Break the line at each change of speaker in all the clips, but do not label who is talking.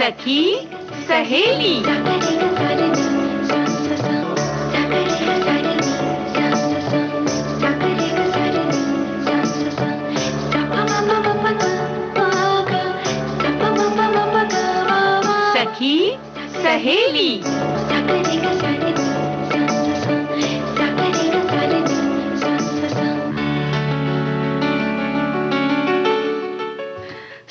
सखी सहेली। सखी सहेली।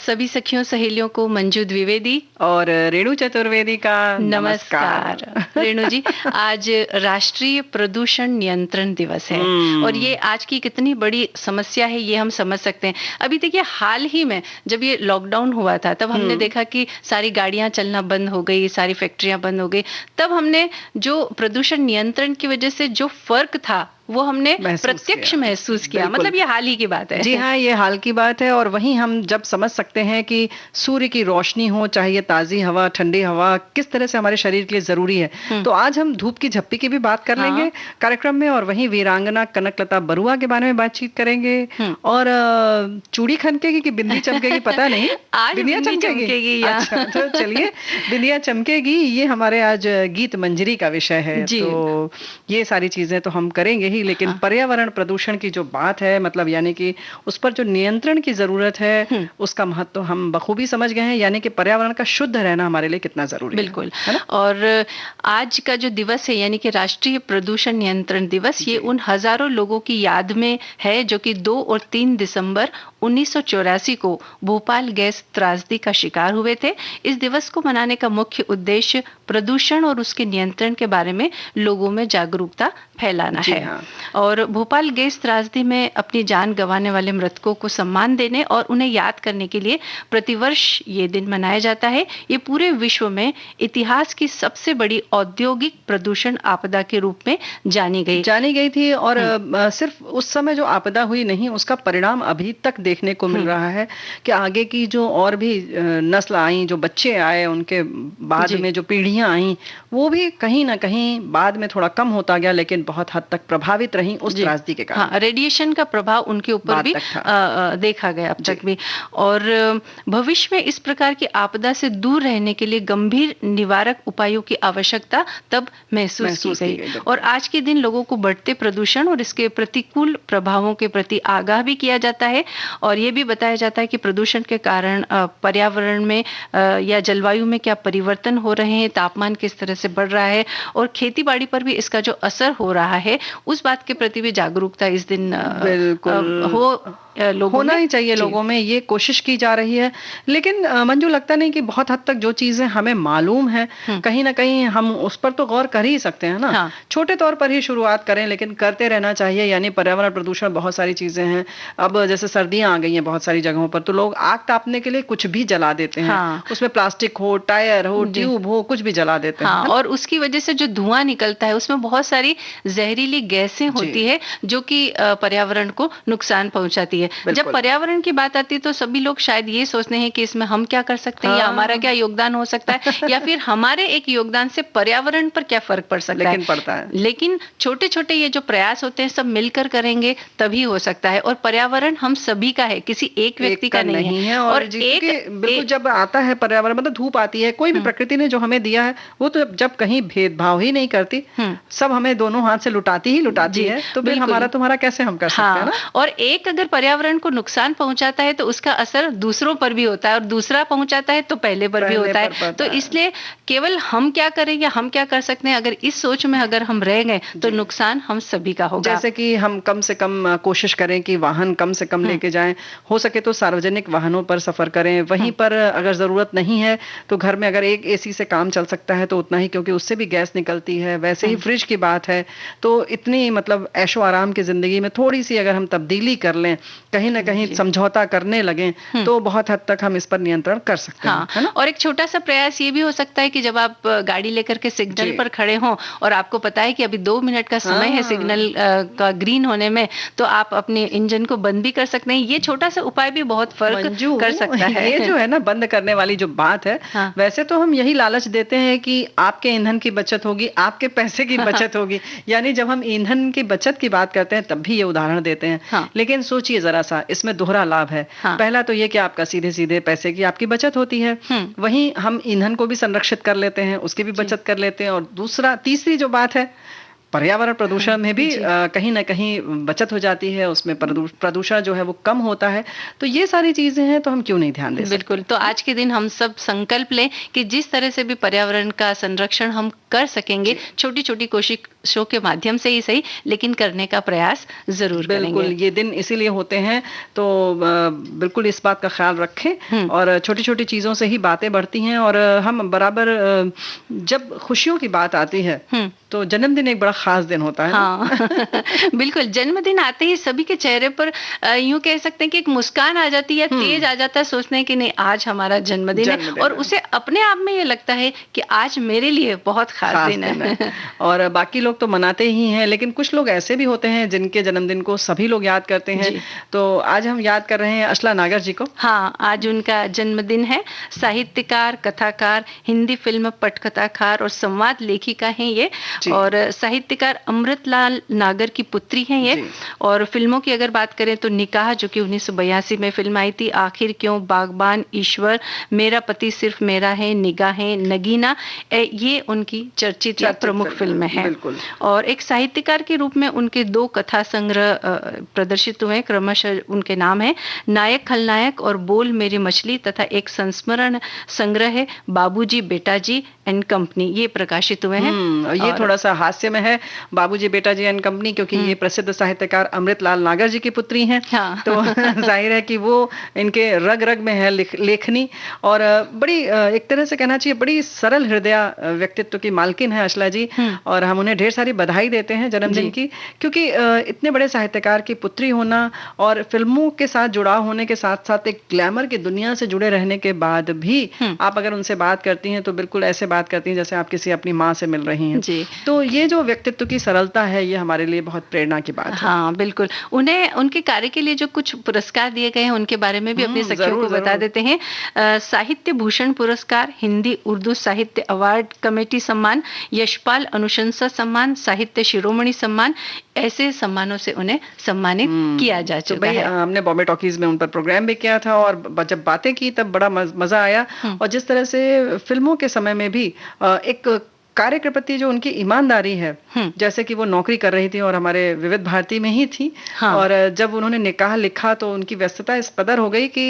सभी सखियों सहेलियों को मंजू द्विवेदी
और रेणु चतुर्वेदी का
नमस्कार। रेणु जी, आज राष्ट्रीय प्रदूषण नियंत्रण दिवस है और ये आज की कितनी बड़ी समस्या है ये हम समझ सकते हैं। अभी देखिए, हाल ही में जब ये लॉकडाउन हुआ था तब हमने देखा कि सारी गाड़ियां चलना बंद हो गई, सारी फैक्ट्रियां बंद हो गई। तब हमने जो प्रदूषण नियंत्रण की वजह से जो फर्क था वो हमने प्रत्यक्ष महसूस किया। मतलब ये हाल ही की बात है।
जी हाँ, ये हाल की बात है। और वहीं हम जब समझ सकते हैं कि सूर्य की रोशनी हो, चाहे ये ताजी हवा, ठंडी हवा, किस तरह से हमारे शरीर के लिए जरूरी है। तो आज हम धूप की झप्पी की भी बात कर लेंगे कार्यक्रम में, और वहीं वीरांगना कनकलता बरुआ के बारे में बातचीत करेंगे। और चूड़ी खनकेगी कि बिंदी चमकेगी पता नहीं,
आज बिंदिया चमकेगी।
अच्छा, तो चलिए, बिंदिया चमकेगी, ये हमारे आज गीत मंजरी का विषय है। तो ये सारी चीजें तो हम करेंगे ही, लेकिन पर्यावरण प्रदूषण की जो बात है, मतलब यानी कि उस पर जो नियंत्रण की जरूरत है, उसका महत्व हम बखूबी समझ गए हैं। यानी कि पर्यावरण का शुद्ध रहना हमारे लिए कितना जरूरी है।
बिल्कुल। और आज का जो दिवस है यानी कि राष्ट्रीय प्रदूषण नियंत्रण दिवस, ये उन हजारों लोगों की याद में है जो कि 2 और 3 दिसंबर 1984 को भोपाल गैस त्रासदी का शिकार हुए थे। इस दिवस को मनाने का मुख्य उद्देश्य प्रदूषण और उसके नियंत्रण के बारे में लोगों में जागरूकता फैलाना है। और भोपाल गैस त्रासदी में अपनी जान गंवाने वाले मृतकों को सम्मान देने और उन्हें याद करने के लिए प्रतिवर्ष ये दिन मनाया जाता है। ये पूरे विश्व में इतिहास की सबसे बड़ी औद्योगिक प्रदूषण आपदा के रूप में जानी गई थी। और
सिर्फ उस समय जो आपदा हुई नहीं, उसका परिणाम अभी तक देखने को मिल रहा है कि आगे की जो और भी नस्ल आई, जो बच्चे आए, उनके बाद में जो पीढ़ियां आई, वो भी कहीं ना कहीं बाद में थोड़ा कम होता गया, लेकिन बहुत हद तक प्रभावित रही उस त्रासदी के कारण।
हाँ, रेडिएशन का प्रभाव उनके ऊपर भी देखा गया अब तक भी। और भविष्य में इस प्रकार की आपदा से दूर रहने के लिए गंभीर निवारक उपायों की आवश्यकता तब महसूस की गई। और आज के दिन लोगों को बढ़ते प्रदूषण और इसके प्रतिकूल प्रभावों के प्रति आगाह भी किया जाता है। और ये भी बताया जाता है कि प्रदूषण के कारण पर्यावरण में या जलवायु में क्या परिवर्तन हो रहे हैं, तापमान किस तरह से बढ़ रहा है, और खेती बाड़ी पर भी इसका जो असर हो रहा है, उस बात के प्रति भी जागरूकता इस दिन
बिल्कुल होना ही चाहिए। लोगों में ये कोशिश की जा रही है। लेकिन मंजू, लगता नहीं कि बहुत हद तक जो चीजें हमें मालूम है, कहीं ना कहीं हम उस पर तो गौर कर ही सकते हैं ना। छोटे तौर पर ही शुरुआत करें, लेकिन करते रहना चाहिए। यानी पर्यावरण प्रदूषण बहुत सारी चीजें हैं। अब जैसे सर्दियां आ गई हैं बहुत सारी जगहों पर, तो लोग आग तापने के लिए कुछ भी जला देते हैं। उसमें प्लास्टिक हो, टायर हो, ट्यूब हो, कुछ भी जला देते हैं।
और उसकी वजह से जो धुआं निकलता है उसमें बहुत सारी जहरीली गैसें होती है जो कि पर्यावरण को नुकसान पहुंचाती है। जब पर्यावरण की बात आती है तो सभी लोग शायद ये सोचते हैं कि इसमें हम क्या कर सकते हैं, या हमारा क्या योगदान हो सकता है, या फिर हमारे एक योगदान से पर्यावरण पर क्या फर्क पड़ सकता है।
पड़ता है।
लेकिन छोटे छोटे ये जो प्रयास होते हैं सब मिलकर करेंगे तभी हो सकता है। और पर्यावरण हम सभी का है, किसी एक व्यक्ति का नहीं है। और
बिल्कुल जब आता है पर्यावरण, मतलब धूप आती है, कोई भी प्रकृति ने जो हमें दिया है, वो तो जब कहीं भेदभाव ही नहीं करती, सब हमें दोनों हाथ से लुटाती है। तो फिर हमारा तुम्हारा कैसे हम कर सकते हैं ना।
और एक अगर पर्यावरण को नुकसान पहुंचाता है तो उसका असर दूसरों पर भी होता है, और दूसरा पहुंचाता है तो पहले पर भी होता है। तो इसलिए केवल हम क्या करें या हम क्या कर सकते हैं, अगर इस सोच में अगर हम रह गए तो नुकसान हम सभी का होगा।
जैसे कि हम कम से कम कोशिश करें कि वाहन कम से कम लेके जाएं, हो सके तो सार्वजनिक वाहनों पर सफर करें। वहीं पर अगर जरूरत नहीं है तो घर में अगर एक एसी से काम चल सकता है तो उतना ही, क्योंकि उससे भी गैस निकलती है। वैसे ही फ्रिज की बात है, तो इतनी मतलब ऐशो आराम की जिंदगी में थोड़ी सी अगर हम तब्दीली कर लें, कहीं ना कहीं समझौता करने लगे, तो बहुत हद तक हम इस पर नियंत्रण कर सकते हैं, है ना।
और एक छोटा सा प्रयास ये भी हो सकता है कि जब आप गाड़ी लेकर के सिग्नल पर खड़े हों और आपको पता है कि अभी 2 मिनट का समय है सिग्नल का ग्रीन होने में, तो आप अपने इंजन को बंद भी कर सकते हैं। ये छोटा सा उपाय भी बहुत फर्क कर सकता है।
ये जो है ना बंद करने वाली जो बात है, वैसे तो हम यही लालच देते हैं कि आपके ईंधन की बचत होगी, आपके पैसे की बचत होगी। यानी जब हम ईंधन की बचत की बात करते हैं तब भी ये उदाहरण देते हैं। लेकिन सोचिए जरा, सा, इसमें दोहरा लाभ है। पहला तो ये कि आपका सीधे सीधे पैसे की आपकी बचत होती है, वहीं हम ईंधन को भी संरक्षित कर लेते हैं, उसकी भी बचत कर लेते हैं, और तीसरी जो बात है, पर्यावरण प्रदूषण में भी कहीं ना कहीं बचत हो जाती है, उसमें प्रदूषण जो है वो कम होता है। तो ये सारी चीजें हैं, तो हम क्यों नहीं ध्यान दे सकते?
बिल्कुल। तो आज के दिन हम सब संकल्प लें कि जिस तरह से भी पर्यावरण का संरक्षण हम कर सकेंगे, छोटी छोटी कोशिशों के माध्यम से ही सही, लेकिन करने का प्रयास जरूर करेंगे।
बिल्कुल, ये दिन इसीलिए होते हैं, तो बिल्कुल इस बात का ख्याल रखें, और छोटी छोटी चीजों से ही बातें बढ़ती हैं। और हम बराबर जब खुशियों की बात आती है तो जन्मदिन एक बड़ा खास दिन होता है।
हाँ। बिल्कुल, जन्मदिन आते ही सभी के चेहरे पर यूं कह सकते हैं कि एक मुस्कान आ जाती है, तेज आ जाता है, सोचते हैं कि नहीं आज हमारा जन्मदिन है, और उसे अपने आप में ये लगता है कि आज मेरे लिए बहुत खास दिन है।
और बाकी लोग तो मनाते ही हैं, लेकिन कुछ लोग ऐसे भी होते हैं जिनके जन्मदिन को सभी लोग याद करते हैं। तो आज हम याद कर रहे हैं अशला नागर जी को।
हाँ, आज उनका जन्मदिन है। साहित्यकार, कथाकार, हिंदी फिल्म पटकथाकार और संवाद लेखिका हैं ये, और साहित्यकार अमृतलाल नागर की पुत्री हैं ये। और फिल्मों की अगर बात करें तो निकाह, जो कि 1982 में फिल्म आई थी, आखिर क्यों, बागबान, ईश्वर, मेरा पति सिर्फ मेरा है, निगाहें, नगीना, ये उनकी चर्चित या प्रमुख फिल्में हैं। और एक साहित्यकार के रूप में उनके 2 कथा संग्रह प्रदर्शित हुए, क्रमशः उनके नाम है नायक खलनायक और बोल मेरी मछली, तथा एक संस्मरण संग्रह है बाबूजी बेटाजी एंड कंपनी, ये प्रकाशित हुए हैं।
ये थोड़ा सा हास्य में है, बाबूजी बेटाजी एंड कंपनी, क्योंकि ये प्रसिद्ध साहित्यकार अमृतलाल नागर जी की पुत्री हैं। तो जाहिर है कि वो इनके रग रग में है लेखनी, और बड़ी एक तरह से कहना चाहिए बड़ी सरल हृदय व्यक्तित्व की मालकिन है अशला जी, और हम उन्हें ढेर सारी बधाई देते हैं जन्मदिन की, क्योंकि इतने बड़े साहित्यकार की पुत्री होना और फिल्मों के साथ जुड़ाव होने के साथ साथ एक ग्लैमर की दुनिया से जुड़े रहने के बाद भी आप अगर उनसे बात करती हैं तो बिल्कुल ऐसे बात करती हैं जैसे आप किसी अपनी माँ से मिल रही हैं जी। तो ये जो व्यक्तित्व की सरलता है, ये हमारे लिए बहुत प्रेरणा की बात है।
हाँ बिल्कुल, उन्हें उनके कार्य के लिए जो कुछ पुरस्कार दिए गए हैं उनके बारे में भी अपने सखियों को बता देते हैं। साहित्य भूषण पुरस्कार, हिंदी उर्दू साहित्य अवार्ड कमेटी सम्मान, यशपाल अनुशंसा सम्मान, साहित्य शिरोमणि सम्मान, ऐसे सम्मानों से उन्हें सम्मानित किया जा चुका है।
हमने बॉम्बे टॉकीज में उन पर प्रोग्राम भी किया था, और जब बातें की तब बड़ा मजा आया। और जिस तरह से फिल्मों के समय में भी एक कार्य के प्रति जो उनकी ईमानदारी है, जैसे कि वो नौकरी कर रही थी और हमारे विविध भारती में ही थी, और जब उन्होंने निकाह लिखा तो उनकी व्यस्तता इस कदर हो गई कि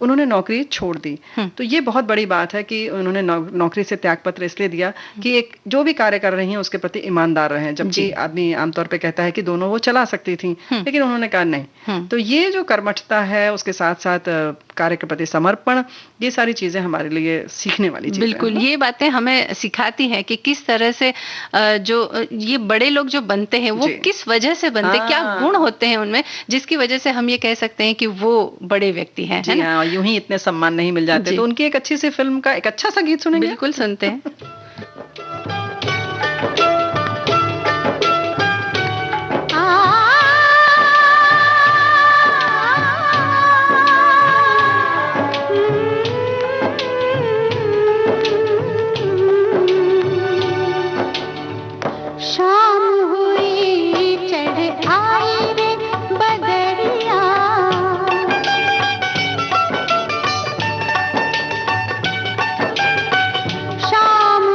उन्होंने नौकरी छोड़ दी। तो ये बहुत बड़ी बात है कि उन्होंने नौकरी से त्यागपत्र इसलिए दिया कि एक जो भी कार्य कर रही हैं उसके प्रति ईमानदार रहें, जबकि आदमी आमतौर पे कहता है कि दोनों वो चला सकती थी, लेकिन उन्होंने कहा नहीं। तो ये जो कर्मठता है, उसके साथ साथ कार्य के प्रति समर्पण, ये सारी चीजें हमारे लिए सीखने वाली चीजें।
बिल्कुल, ये बातें हमें सिखाती हैं कि किस तरह से जो ये बड़े लोग जो बनते हैं वो किस वजह से बनते हैं, क्या गुण होते हैं उनमें, जिसकी वजह से हम ये कह सकते हैं कि वो बड़े व्यक्ति हैं, है ना?
यूं ही इतने सम्मान नहीं मिल जाते। तो उनकी एक अच्छी सी फिल्म का एक अच्छा सा गीत सुनेंगे।
बिल्कुल, सुनते हैं।
शाम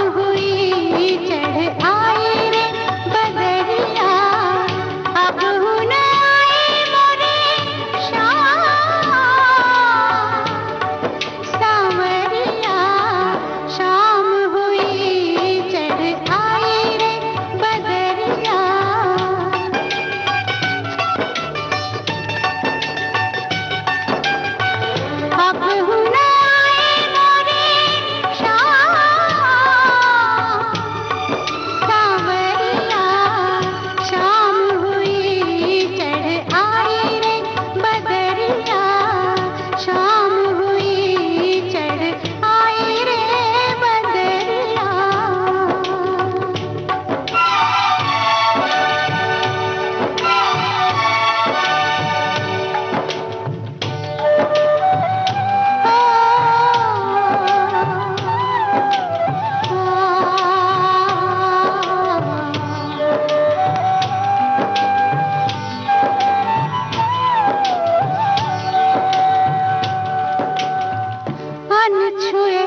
हुए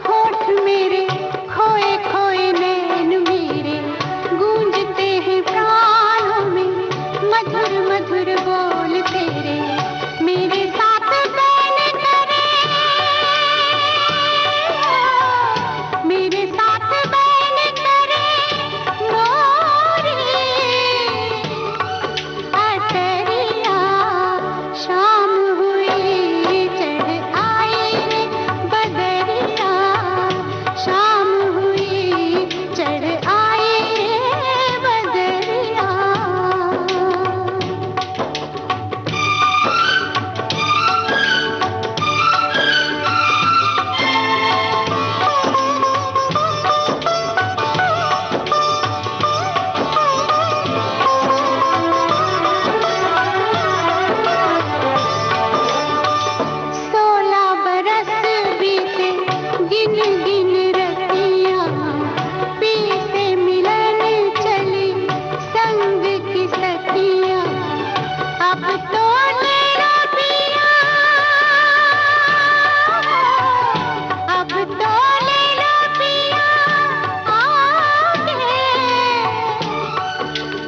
होठ मेरे, खोए खोए नैन मेरे, गूंजते हैं प्राणों में मधुर मधुर बोल तेरे, मेरे साथ बैन करे, मेरे साथ बैन करे मोरे अटरिया। शाम हुई चढ़ आई रे बदरिया, शाम हुई चढ़ आई रे बदरिया। सोलह बरस बीते गिन गिन रतियाँ, पीते मिलन चली संग की सखियाँ, अब तो तेरा पिया, अब तो लेना पिया आगे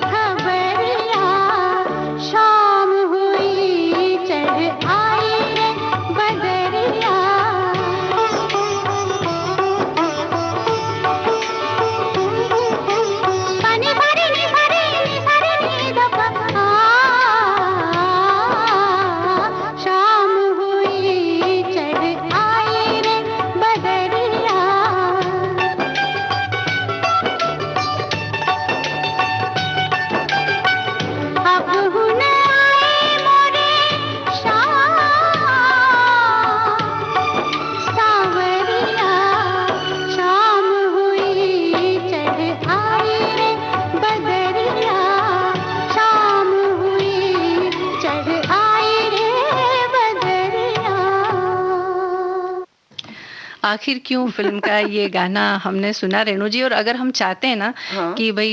खबरिया। शाम हुई चढ़ आई रे बदरिया। पानी भरे नी दफा, शाम हुई चढ़ आई रे बदरिया। अब हुन आए मोरे शाम सावरिया, शाम हुई चढ़ आई रे बदरिया, शाम हुई चढ़ आई रे बदरिया।
आखिर क्यों फिल्म का ये गाना हमने सुना रेणु जी। और अगर हम चाहते हैं ना कि भाई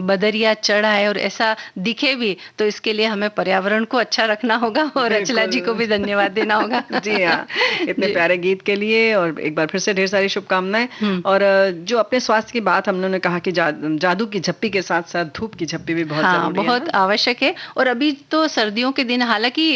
बदरिया चढ़ा है और ऐसा दिखे भी, तो इसके लिए हमें पर्यावरण को अच्छा रखना होगा और रचला जी को भी धन्यवाद देना होगा।
जी हाँ, इतने प्यारे गीत के लिए और एक बार फिर से ढेर सारी शुभकामनाएं। और जो अपने स्वास्थ्य की बात हमने कहा कि जादू की झप्पी के साथ साथ धूप की झप्पी भी बहुत जरूरी है,
बहुत आवश्यक है। और अभी तो सर्दियों के दिन, हालांकि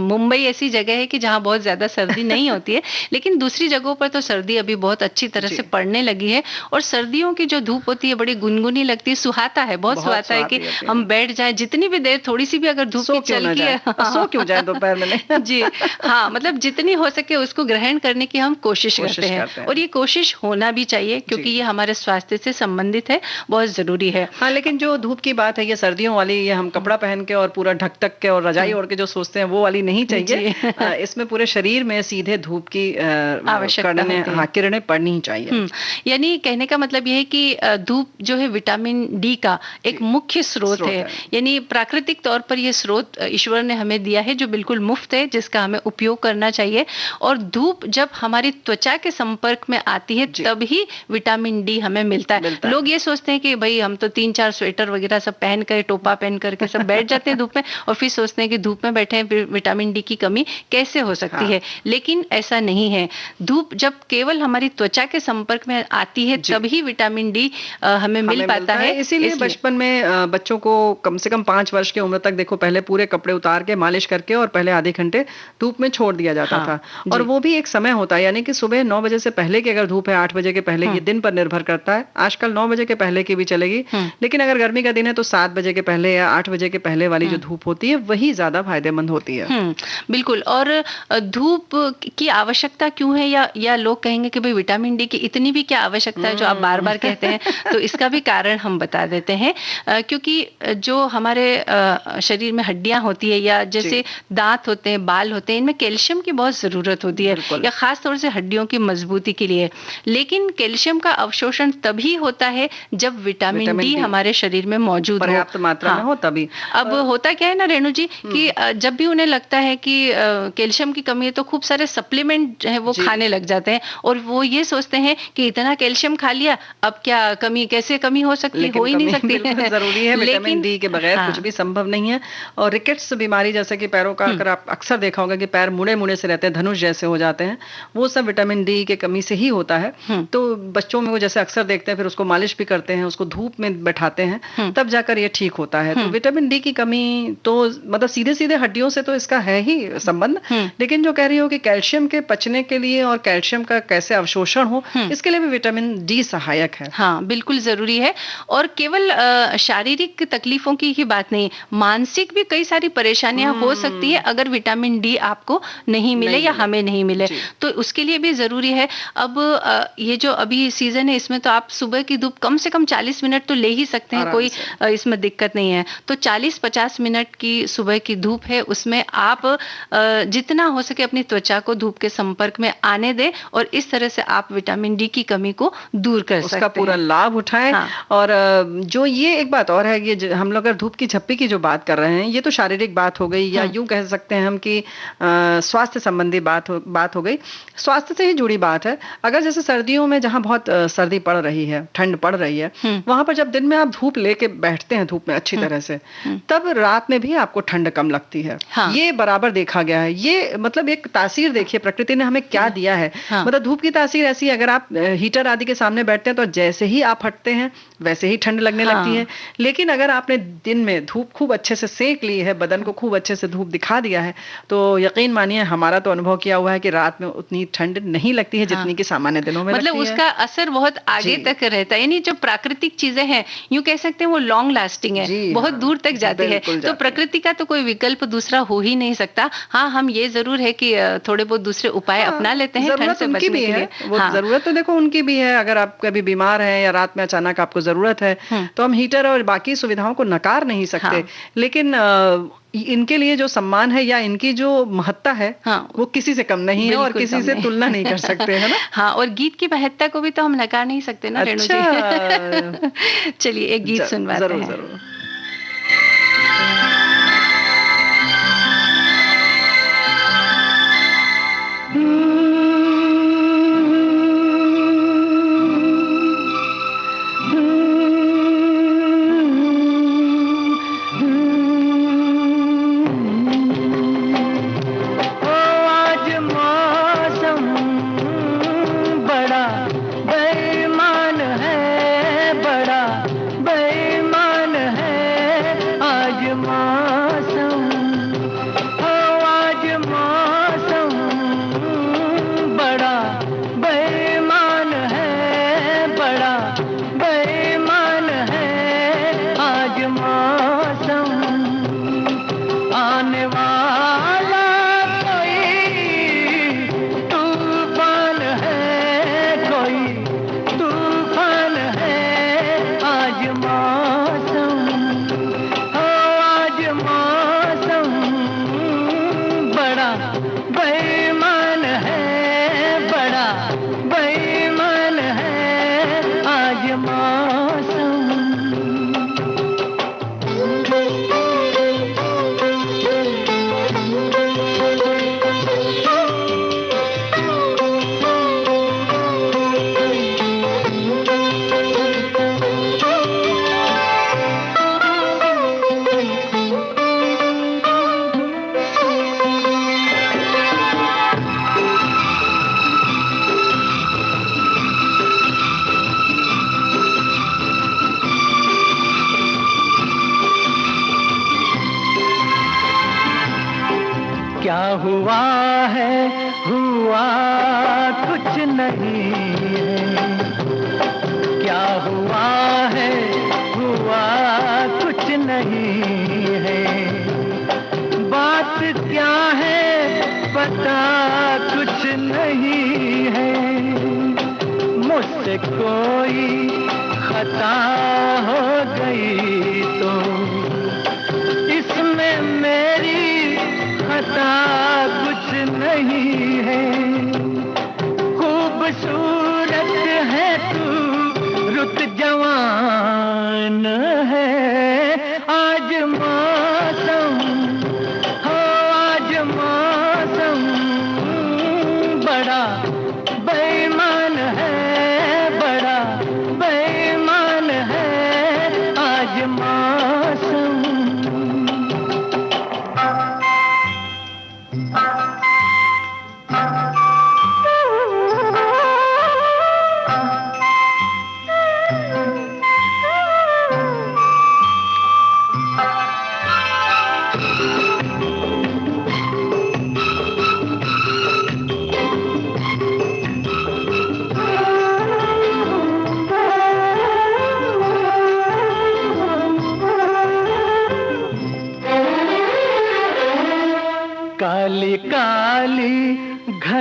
मुंबई ऐसी जगह है कि जहाँ बहुत ज्यादा सर्दी नहीं होती है, लेकिन दूसरी जगहों पर तो सर्दी अभी बहुत अच्छी तरह से पड़ने लगी है। और सर्दियों की जो धूप होती है बड़ी गुनगुनी लगती है, सुहाता है, बहुत सुहाता है कि हम बैठ जाएं जितनी भी देर, थोड़ी सी भी अगर धूप की चलकी है,
सो क्यों जाए दोपहर में।
जी हाँ, मतलब जितनी हो सके उसको ग्रहण करने की हम कोशिश करते हैं। और ये कोशिश होना भी चाहिए क्योंकि ये हमारे स्वास्थ्य से संबंधित है, बहुत जरूरी है।
हाँ, लेकिन जो धूप की बात है ये सर्दियों वाली, ये हम कपड़ा पहन के और पूरा ढक तक के और रजाई ओढ़ के जो सोचते हैं वो वाली नहीं चाहिए। इसमें पूरे शरीर में सीधे धूप की किरणें पड़नी ही चाहिए।
यानी कहने का मतलब यह है कि धूप जो है विटामिन डी का एक मुख्य स्रोत है। यानी प्राकृतिक तौर पर यह स्रोत ईश्वर ने हमें दिया है जो बिल्कुल मुफ्त है, जिसका हमें उपयोग करना चाहिए। और धूप जब हमारी त्वचा के संपर्क में आती है तभी विटामिन डी हमें मिलता है। लोग ये सोचते हैं कि भाई हम तो 3-4 स्वेटर वगैरह सब पहन कर, टोपा पहन करके सब बैठ जाते हैं धूप में, और फिर सोचते हैं कि धूप में बैठे हैं, विटामिन डी की कमी कैसे हो सकती है। लेकिन ऐसा नहीं है। धूप जब केवल हमारी त्वचा के संपर्क में आती है तभी विटामिन डी हमें मिल पाता है।
इसीलिए बचपन में बच्चों को कम से कम 5 वर्ष की उम्र तक देखो, पहले पूरे कपड़े उतार के मालिश करके और पहले आधे घंटे धूप में छोड़ दिया जाता था। और वो भी एक समय होता है, यानी कि सुबह 9 बजे से पहले की अगर धूप है, 8 बजे के पहले, ये दिन पर निर्भर करता है। आजकल 9 बजे के पहले की भी चलेगी, लेकिन अगर गर्मी का दिन है तो 7 बजे के पहले या 8 बजे के पहले वाली जो धूप होती है वही ज्यादा फायदेमंद होती है।
बिल्कुल। और धूप की आवश्यकता क्यों है, या लोग कहेंगे कि भाई विटामिन डी की इतनी भी क्या आवश्यकता है जो आप बार बार कहते हैं, तो इसका भी कारण हम बता देते हैं। क्योंकि जो हमारे शरीर में हड्डियां होती है या जैसे दांत होते हैं, बाल होते हैं, इनमें कैल्शियम की बहुत जरूरत होती है, या खास तौर से हड्डियों की मजबूती के लिए। लेकिन कैल्शियम का अवशोषण तभी होता है जब विटामिन डी हमारे शरीर में मौजूद हो,
पर्याप्त मात्रा में हो तभी।
अब होता क्या है ना रेणु जी कि जब भी उन्हें लगता है कि कैल्शियम की कमी है तो खूब सारे सप्लीमेंट है वो खाने लग जाते हैं और वो ये सोचते हैं कि इतना कैल्शियम खा लिया, अब क्या कमी, कैसे कमी हो सकती है, हो ही नहीं सकती है।
जरूरी है, विटामिन डी के बगैर कुछ भी संभव नहीं है। और रिकेट्स बीमारी जैसे कि पैरों का, अगर आप अक्सर देखा होगा कि पैर मुड़े मुड़े से रहते हैं, धनुष जैसे हो जाते हैं, वो सब विटामिन डी के कमी से ही होता है। तो बच्चों में वो जैसे अक्सर देखते हैं, फिर उसको मालिश भी करते हैं, उसको धूप में बैठाते हैं, तब जाकर ये ठीक होता है। तो विटामिन डी की कमी तो मतलब सीधे सीधे हड्डियों से तो इसका है ही संबंध, लेकिन जो कह रही हो कि कैल्शियम के पचने के लिए और कैल्शियम का कैसे अवशोषण हो, इसके लिए भी विटामिन डी सहायक है।
हाँ, बिल्कुल जरूरी है। और केवल शारीरिक तकलीफों की ही बात नहीं, मानसिक भी कई सारी परेशानियां हो सकती है अगर विटामिन डी आपको नहीं मिले या हमें नहीं मिले, तो उसके लिए भी जरूरी है। अब ये जो अभी सीजन है, इसमें तो आप सुबह की धूप कम से कम 40 मिनट तो ले ही सकते हैं, कोई इसमें दिक्कत नहीं है। तो 40-50 मिनट की सुबह की धूप है, उसमें आप जितना हो सके अपनी त्वचा को धूप के संपर्क में आने दें और इस तरह से आप विटामिन डी की कमी को दूर कर सकते हैं,
उसका पूरा लाभ उठाएं। हाँ। और जो ये एक बात और है, ये हम लोग अगर धूप की झप्पी की जो बात कर रहे हैं, ये तो शारीरिक बात हो गई, या यूं कह सकते हैं हम कि स्वास्थ्य संबंधी बात हो गई, स्वास्थ्य से ही जुड़ी बात है। अगर जैसे सर्दियों में जहां बहुत सर्दी पड़ रही है, ठंड पड़ रही है, वहां पर जब दिन में आप धूप लेके बैठते हैं धूप में अच्छी तरह से, तब रात में भी आपको ठंड कम लगती है। हाँ। ये बराबर देखा गया है। ये मतलब एक तासीर देखिए प्रकृति ने हमें क्या दिया है। हाँ। मतलब धूप की तासीर ऐसी है, अगर आप हीटर आदि के सामने बैठते हैं तो जैसे ही आप हटते हैं वैसे ही ठंड लगने लगती है। लेकिन अगर आपने दिन में धूप खूब अच्छे से सेक ली है, बदन को खूब अच्छे से धूप दिखा दिया है, तो यकीन मानिए हमारा तो अनुभव किया हुआ है कि रात में उतनी ठंड नहीं लगती है जितनी कि सामान्य दिनों में
मतलब उसका असर बहुत आगे तक रहता है। यानी जो प्राकृतिक चीजें हैं, यूं कह सकते हैं वो लॉन्ग लास्टिंग है, बहुत दूर तक जाती है। तो प्रकृति का तो कोई विकल्प दूसरा हो ही नहीं सकता। हाँ, हम ये जरूर है कि थोड़े बहुत दूसरे उपाय अपना लेते हैं ठंड से बचने के लिए।
वो जरूरत तो देखो उनकी भी है। अगर आप कभी बीमार हैं या रात में अचानक आपको जरूरत है, तो हम हीटर और बाकी सुविधाओं को नकार नहीं सकते। लेकिन इनके लिए जो सम्मान है या इनकी जो महत्ता है, वो किसी से कम नहीं है और किसी से तुलना नहीं कर सकते, है ना।
हाँ, और गीत की महत्ता को भी तो हम नकार नहीं सकते ना रेणु जी। चलिए एक गीत सुनवाते हैं। जरूर।
हुआ है हुआ कुछ नहीं है, क्या हुआ है हुआ कुछ नहीं है, बात क्या है पता कुछ नहीं है, मुझसे कोई खता हो गई तो इसमें मेरी खता कुछ नहीं है, खूबसूरत है तू रुत जवान है, आज मौसम हो आज मौसम बड़ा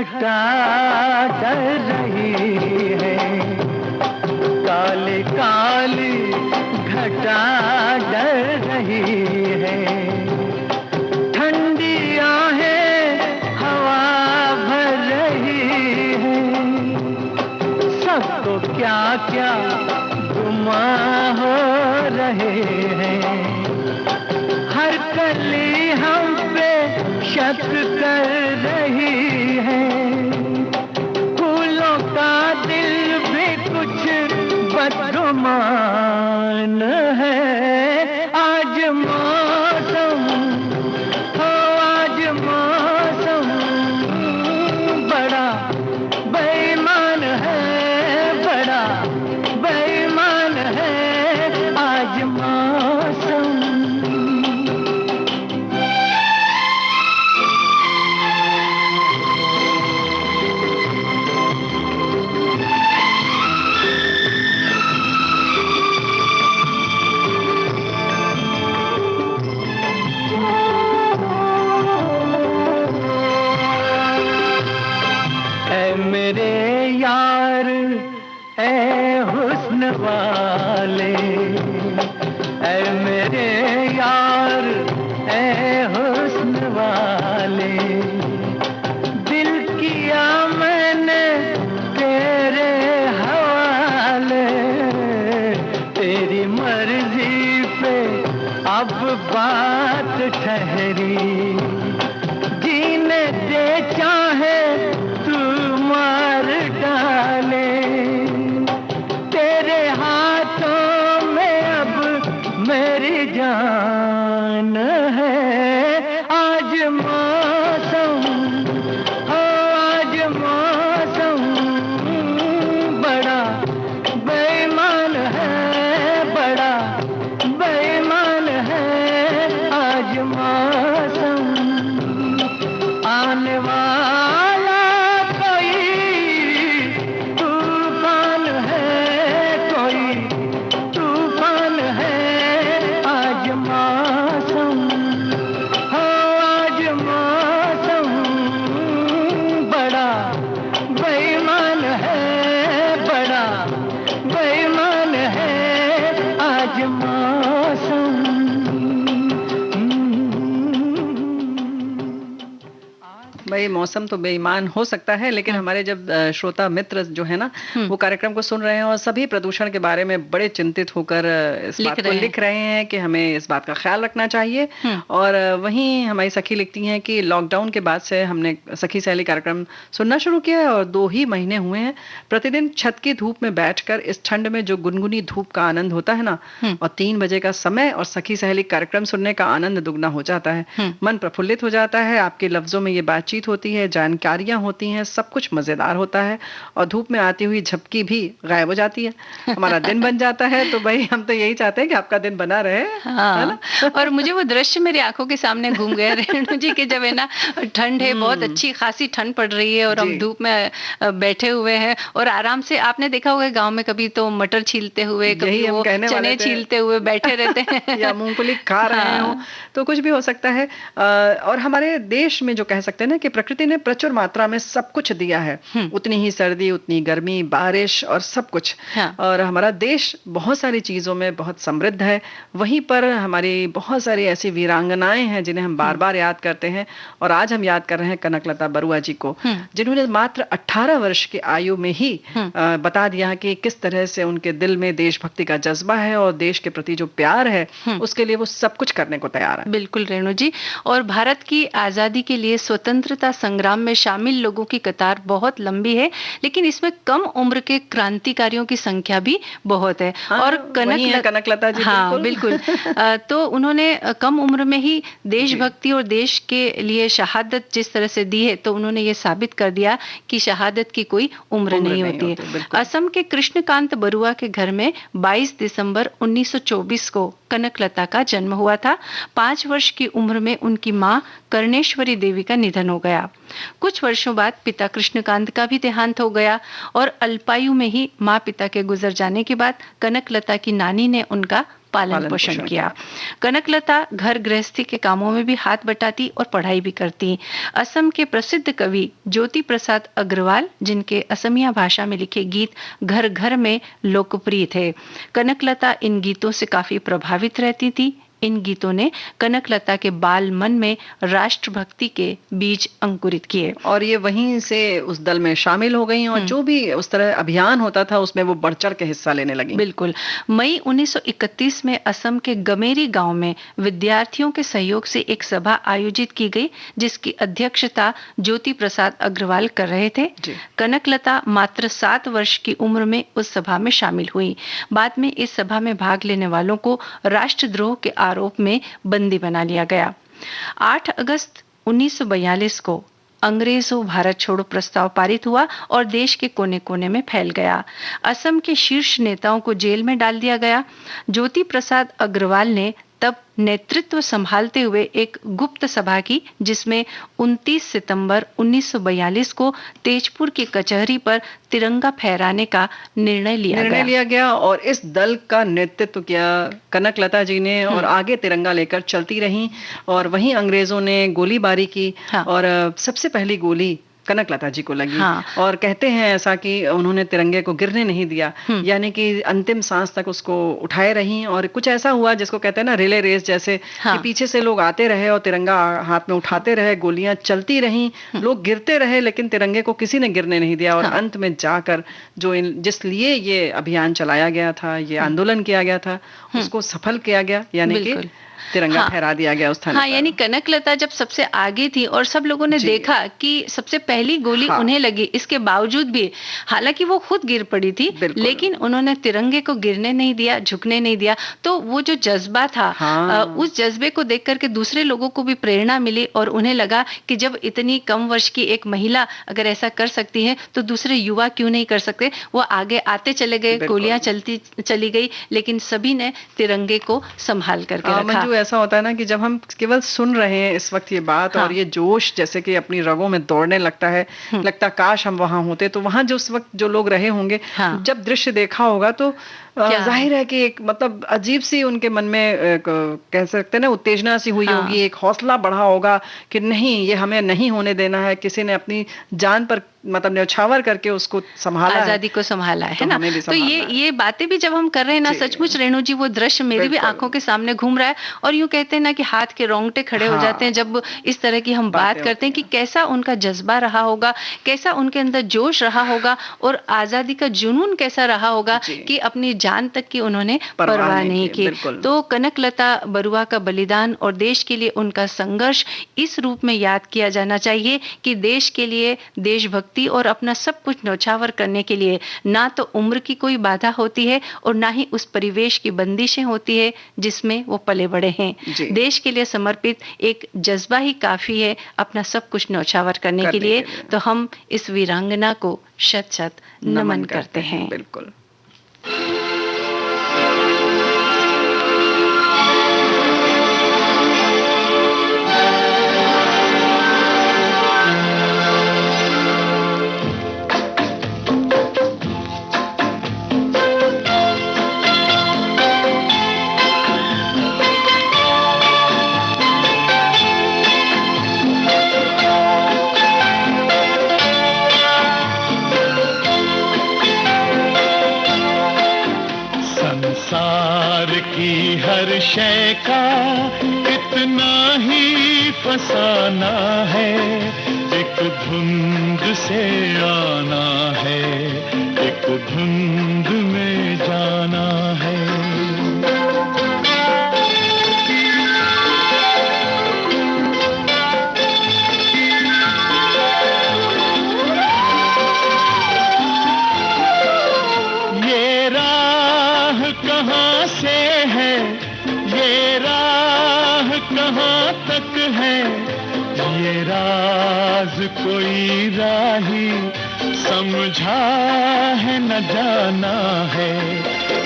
घटा डर रही है, काली काली घटा डर रही है। ठंडी आहें हवा भर रही है, सबको क्या क्या गुमां हो रहे हैं। हर कली हम पे शक कर रही है, फूलों का दिल भी कुछ बदगुमान है। आज मौसम हो, आज मौसम बड़ा बेईमान है, बड़ा बेईमान है आज मौसम। मेरे यार ऐ हुस्न वाले, ऐ मेरे यार ऐ हुस्न वाले, दिल किया मैंने तेरे हवाले। तेरी मर्जी पे अब बात ठहरी, जीने दे चाहे मार डाले। तेरे हाथों में अब मेरी जान है। आज मौसम हो, आज मौसम बड़ा बेईमान है, बड़ा बेईमान है आज मौसम। आने वाला तूफान है, कोई तूफान है आज मौसम हो, आज मौसम बड़ा बेईमान है, बड़ा बेईमान है आज मौसम।
भाई मौसम तो बेईमान हो सकता है, लेकिन हमारे जब श्रोता मित्र जो है ना वो कार्यक्रम को सुन रहे हैं और सभी प्रदूषण के बारे में बड़े चिंतित होकर इस बात को लिख रहे हैं कि हमें इस बात का ख्याल रखना चाहिए। और वहीं हमारी सखी लिखती हैं कि लॉकडाउन के बाद से हमने सखी सहेली कार्यक्रम सुनना शुरू किया है और 2 ही महीने हुए हैं। प्रतिदिन छत की धूप में बैठकर इस ठंड में जो गुनगुनी धूप का आनंद होता है ना, और 3 बजे का समय और सखी सहेली कार्यक्रम सुनने का आनंद दुगना हो जाता है। मन प्रफुल्लित हो जाता है, आपके लफ्जों में ये बातचीत होती है, जानकारियां होती हैं, सब कुछ मजेदार होता है और धूप में आती हुई झपकी भी गायब हो जाती है, हमारा दिन बन जाता है। तो भाई हम तो यही चाहते हैं कि आपका दिन बना रहे।
हाँ, है ना? और मुझे वो दृश्य मेरी आंखों के सामने घूम गया रेणु जी के, जब है ना ठंड है, बहुत अच्छी खासी ठंड पड़ रही है और हम धूप में बैठे हुए हैं और आराम से, आपने देखा होगा गांव में कभी तो मटर छीलते हुए, कभी वो चने छीलते हुए बैठे रहते हैं
या मूंगफली खा रहे हो, तो कुछ भी हो सकता है। और हमारे देश में जो कह सकते हैं ना कि प्रकृति ने प्रचुर मात्रा में सब कुछ दिया है, उतनी ही सर्दी, उतनी गर्मी, बारिश और सब कुछ। और हमारा देश बहुत सारी चीजों में बहुत समृद्ध है। वहीं पर हमारी बहुत सारी ऐसी वीरांगनाएं हैं जिन्हें हम बार बार याद करते हैं। और आज हम याद कर रहे हैं कनकलता बरुआ जी को, जिन्होंने मात्र 18 वर्ष की आयु में ही बता दिया कि किस तरह से उनके दिल में देशभक्ति का जज्बा है और देश के प्रति जो प्यार है उसके लिए वो सब कुछ करने को तैयार है।
बिल्कुल रेणु जी। और भारत की आजादी के लिए स्वतंत्रता संग्राम में शामिल लोगों की कतार बहुत लंबी है, लेकिन इसमें कम उम्र के क्रांतिकारियों की संख्या भी बहुत है। और
कनकलता जी,
हाँ बिल्कुल। तो उन्होंने कम उम्र में ही देशभक्ति और देश के लिए शहादत जिस तरह से दी है, तो उन्होंने ये साबित कर दिया कि शहादत की कोई उम्र नहीं होती है। असम के कृष्णकांत बरुआ के घर में 22 दिसंबर 1924 को कनकलता का जन्म हुआ था। 5 वर्ष की उम्र में उनकी मां कर्णेश्वरी देवी का निधन हो गया। कुछ वर्षों बाद पिता कृष्णकांत का भी देहांत हो गया और अल्पायु में ही मां पिता के गुजर जाने के बाद कनकलता की नानी ने उनका पालन पोषण किया। कनकलता घर गृहस्थी के कामों में भी हाथ बटाती और पढ़ाई भी करती। असम के प्रसिद्ध कवि ज्योति प्रसाद अग्रवाल, जिनके असमिया भाषा में लिखे गीत घर घर में लोकप्रिय थे, कनकलता इन गीतों से काफी प्रभावित रहती थी। इन गीतों ने कनकलता के बाल मन में राष्ट्रभक्ति के बीज अंकुरित किए
और ये वहीं से उस दल में शामिल हो गई और जो भी उस तरह अभियान होता था उसमें वो बढ़ चढ़ के हिस्सा लेने लगी।
बिल्कुल। मई 1931 में असम के गमेरी गांव में विद्यार्थियों के सहयोग से एक सभा आयोजित की गई, जिसकी अध्यक्षता ज्योति प्रसाद अग्रवाल कर रहे थे। कनकलता मात्र 7 वर्ष की उम्र में उस सभा में शामिल हुई। बाद में इस सभा में भाग लेने वालों को राष्ट्रद्रोह के आरोप में बंदी बना लिया गया। 8 अगस्त 1942 को अंग्रेजों भारत छोड़ो प्रस्ताव पारित हुआ और देश के कोने कोने में फैल गया। असम के शीर्ष नेताओं को जेल में डाल दिया गया। ज्योति प्रसाद अग्रवाल ने तब नेतृत्व संभालते हुए एक गुप्त सभा की, जिसमें 29 सितंबर 1942 को तेजपुर की कचहरी पर तिरंगा फहराने का निर्णय लिया
गया और इस दल का नेतृत्व किया कनकलता जी ने और आगे तिरंगा लेकर चलती रहीं और वहीं अंग्रेजों ने गोलीबारी की। और सबसे पहली गोली कनकलता जी को लगी। और कहते हैं ऐसा कि उन्होंने तिरंगे को गिरने नहीं दिया, यानी कि अंतिम सांस तक उसको उठाए रही। और कुछ ऐसा हुआ जिसको कहते हैं ना रिले रेस जैसे, कि पीछे से लोग आते रहे और तिरंगा हाथ में उठाते रहे, गोलियां चलती रहीं, लोग गिरते रहे, लेकिन तिरंगे को किसी ने गिरने नहीं दिया। और अंत में जाकर जो जिस लिए ये अभियान चलाया गया था, ये आंदोलन किया गया था, उसको सफल किया गया, यानी कि तिरंगा फहरा दिया गया उस स्थान पर।
यानी कनकलता जब सबसे आगे थी और सब लोगों ने देखा कि सबसे पहली गोली उन्हें लगी, इसके बावजूद भी हालांकि वो खुद गिर पड़ी थी, लेकिन उन्होंने तिरंगे को गिरने नहीं दिया, झुकने नहीं दिया। तो वो जो जज्बा था, उस जज्बे को देख करके दूसरे लोगों को भी प्रेरणा मिली और उन्हें लगा कि जब इतनी कम वर्ष की एक महिला अगर ऐसा कर सकती है तो दूसरे युवा क्यों नहीं कर सकते। वो आगे आते चले गए, गोलियां चलती चली गई, लेकिन सभी ने तिरंगे को संभाल करके रखा।
ऐसा होता है ना कि जब हम केवल सुन रहे हैं इस वक्त ये बात और ये जोश जैसे कि अपनी रगों में दौड़ने लगता है, लगता काश हम वहां होते। तो वहां जो उस वक्त जो लोग रहे होंगे, जब दृश्य देखा होगा तो जाहिर है कि एक मतलब अजीब सी उनके मन में कह सकते हैं ना उत्तेजना सी हुई होगी, एक हौसला बढ़ा होगा कि नहीं, ये हमें नहीं होने देना है। किसी ने अपनी जान पर मतलब न्यौछावर करके उसको संभाला,
आजादी को संभाला है ना। तो ये बातें भी जब हम कर रहे हैं ना, सचमुच रेणु जी वो दृश्य मेरे भी आंखों के सामने घूम रहा है। और यूं कहते हैं ना कि हाथ के रोंगटे खड़े हो जाते हैं जब इस तरह की हम बात करते हैं कि कैसा उनका जज्बा रहा होगा, कैसा उनके अंदर जोश रहा होगा और आजादी का जुनून कैसा रहा होगा कि अपनी जान तक की उन्होंने परवाह नहीं की। तो कनकलता बरुआ का बलिदान और देश के लिए उनका संघर्ष इस रूप में याद किया जाना चाहिए कि देश के लिए देशभक्ति और अपना सब कुछ न्यौछावर करने के लिए ना तो उम्र की कोई बाधा होती है और ना ही उस परिवेश की बंदिशें होती है जिसमें वो पले बड़े हैं। देश के लिए समर्पित एक जज्बा ही काफी है अपना सब कुछ न्यौछावर करने के लिए। तो हम इस वीरांगना को शत शत नमन करते हैं।
बिल्कुल।
हर शय का इतना ही फसाना है, एक धुंध से आना है, एक धुंध में जाना है। ये राह कहाँ से है, ये राह कहाँ तक है, ये राज कोई राही समझा है न जाना है।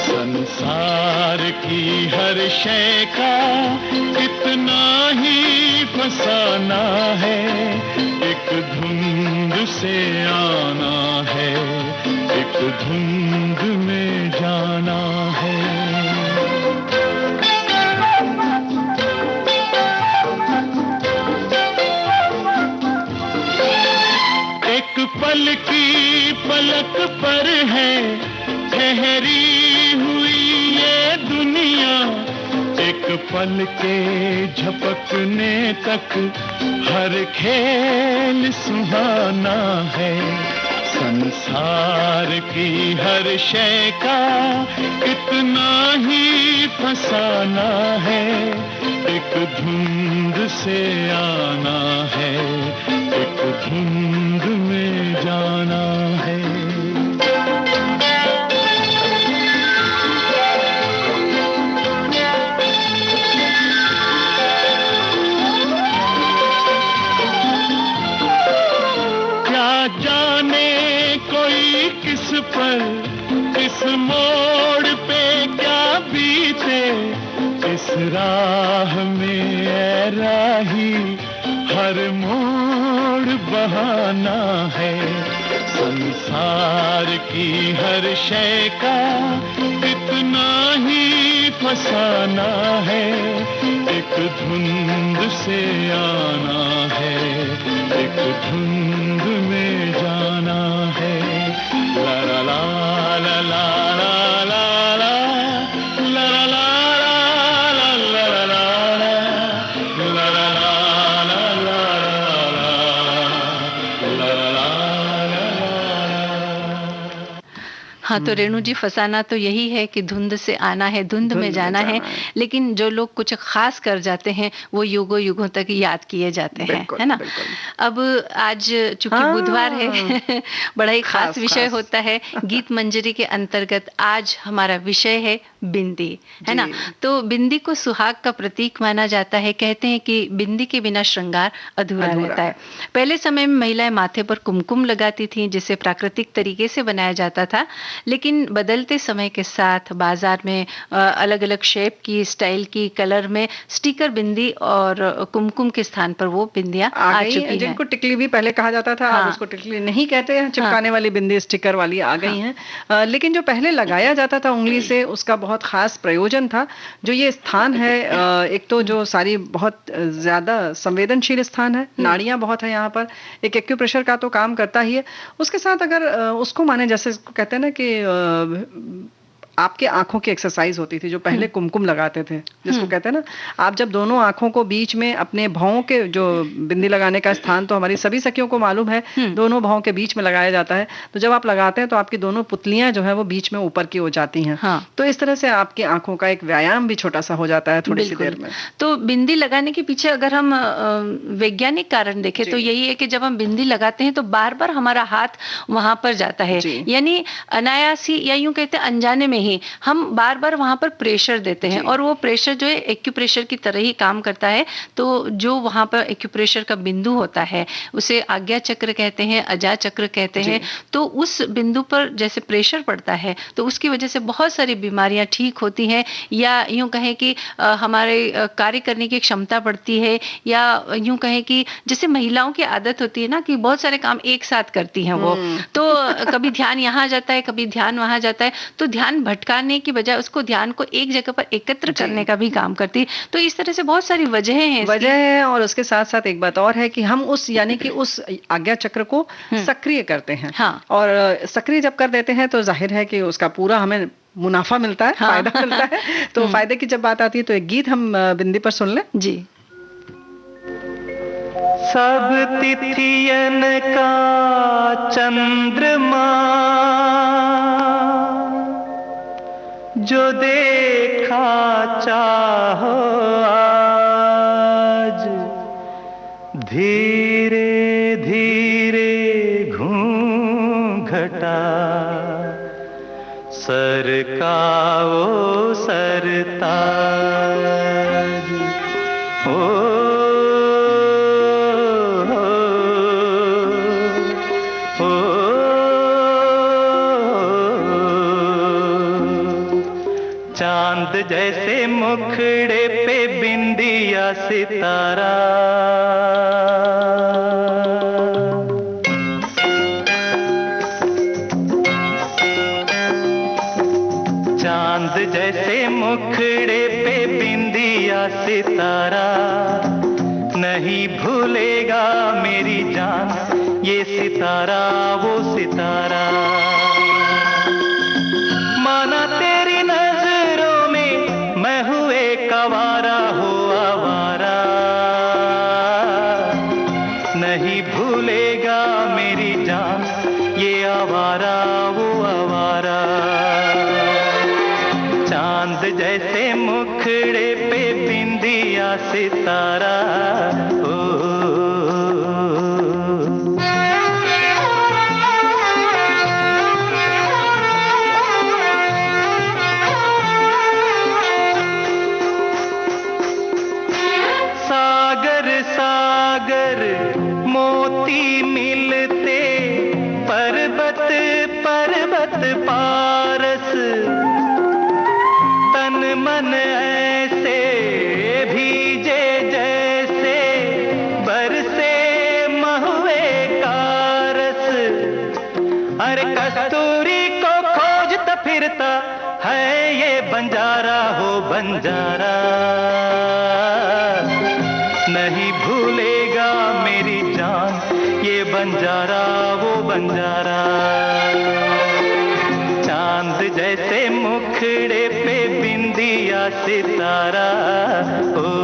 संसार की हर शय का इतना ही फसाना है, एक धुंध से आना है, एक धुंध में जाना है। की पलक पर है ठहरी हुई ये दुनिया, एक पल के झपकने तक हर खेल सुहाना है। संसार की हर शय का इतना ही फसाना है, एक धुंध से आना है, एक धुंध में जाना है। क्या जाने कोई किस पर, किस मोड़ पे क्या बीते, इस राह में ऐ राही हर मोड़ बहाना है। संसार की हर शय का इतना ही फसाना है, एक धुंध से आना है, एक धुंध में जाना है। ला ला ला ला ला ला ला ला ला ला
हाँ, तो रेणु जी फसाना तो यही है कि धुंध से आना है, धुंध में जाना है, लेकिन जो लोग कुछ खास कर जाते हैं वो युगों युगों तक याद किए जाते हैं, है ना। अब आज चूंकि बुधवार है बड़ा ही खास विषय होता है। गीत मंजरी के अंतर्गत आज हमारा विषय है बिंदी, है ना। तो बिंदी को सुहाग का प्रतीक माना जाता है। कहते हैं कि बिंदी के बिना श्रृंगार अधूरा रहता है। पहले समय में महिलाएं माथे पर कुमकुम लगाती थीं, जिसे प्राकृतिक तरीके से बनाया जाता था, लेकिन बदलते समय के साथ बाजार में अलग अलग शेप की, स्टाइल की, कलर में स्टिकर बिंदी और कुमकुम के स्थान पर वो बिंदियां आ चुकी हैं।
जिनको टिकली भी पहले कहा जाता था, अब उसको टिकली नहीं कहते हैं, चिपकाने वाली बिंदी स्टिकर वाली आ गई हैं। लेकिन जो पहले लगाया जाता था उंगली से, उसका बहुत खास प्रयोजन था। जो ये स्थान है, एक तो जो सारी बहुत ज्यादा संवेदनशील स्थान है, नाड़ियां बहुत है यहाँ पर, एक एक्यूप्रेशर का तो काम करता ही है। उसके साथ अगर उसको माने, जैसे कहते हैं ना कि आपके आंखों की एक्सरसाइज होती थी, जो पहले कुमकुम लगाते थे, जिसको कहते हैं ना, आप जब दोनों आंखों को बीच में अपने भौं के, जो बिंदी लगाने का स्थान तो हमारी सभी सखियों को मालूम है, दोनों भौं के बीच में लगाया जाता है। तो जब आप लगाते हैं तो आपकी दोनों पुतलियां जो है वो बीच में ऊपर की हो जाती हैं। तो इस तरह से आपकी आंखों का एक व्यायाम भी छोटा सा हो जाता है थोड़ी सी देर में।
तो बिंदी लगाने के पीछे अगर हम वैज्ञानिक कारण देखें तो यही है कि जब हम बिंदी लगाते हैं तो बार बार हमारा हाथ वहां पर जाता है, यानी अनायासी या यूं कहते हैं अनजाने में ही हम बार बार वहां पर प्रेशर देते हैं, और वो प्रेशर जो है एक्यूप्रेशर की तरह ही काम करता है। तो जो वहां पर एक्यूप्रेशर का बिंदु होता है उसे आज्ञा चक्र कहते हैं, अजा चक्र कहते हैं। तो उस बिंदु पर जैसे प्रेशर पड़ता है तो उसकी वजह से बहुत सारी बीमारियां ठीक होती हैं, या यूं कहें कि हमारे कार्य करने की क्षमता बढ़ती है, या यूं कहें कि जैसे महिलाओं की आदत होती है ना कि बहुत सारे काम एक साथ करती हैं वो, तो कभी ध्यान यहाँ जाता है, कभी ध्यान वहां जाता है, तो ध्यान भटकाने की बजाय उसको ध्यान को एक जगह पर एकत्र करने का भी काम करती है। तो इस तरह से बहुत सारी वजह
है। और उसके साथ साथ एक बात और है कि हम उस, यानी कि उस आज्ञा चक्र को सक्रिय करते हैं। और सक्रिय जब कर देते हैं तो जाहिर है कि उसका पूरा हमें मुनाफा मिलता है, फायदा मिलता है। तो फायदे की जब बात आती है तो एक गीत हम बिंदी पर सुन लें जी।
सब तिथियन का चंद्रमा जो देखा चाहो आज, धीरे धीरे घूंघटा सरकाओ सरताज। चांद जैसे मुखड़े पे बिंदिया सितारा, चांद जैसे मुखड़े पे बिंदिया सितारा, नहीं भूलेगा मेरी जान ये सितारा वो सितारा। माना तेरी नजरों में मैं हूँ एक आवारा हो आवारा, नहीं भूलेगा मेरी जान ये आवारा वो आवारा। चांद जैसे मुखड़े पे बिंदिया सितारा, ओ सागर सागर मोती मिलते पर्वत पर्वत पारस, तन मन ऐसे भीजे जैसे बरसे महुए का रस। अरे कस्तूरी को खोजता फिरता है ये बंजारा हो बंजारा, नहीं भूलेगा मेरी जान ये बंजारा वो बंजारा। चांद जैसे मुखड़े पे बिंदिया सितारा, ओ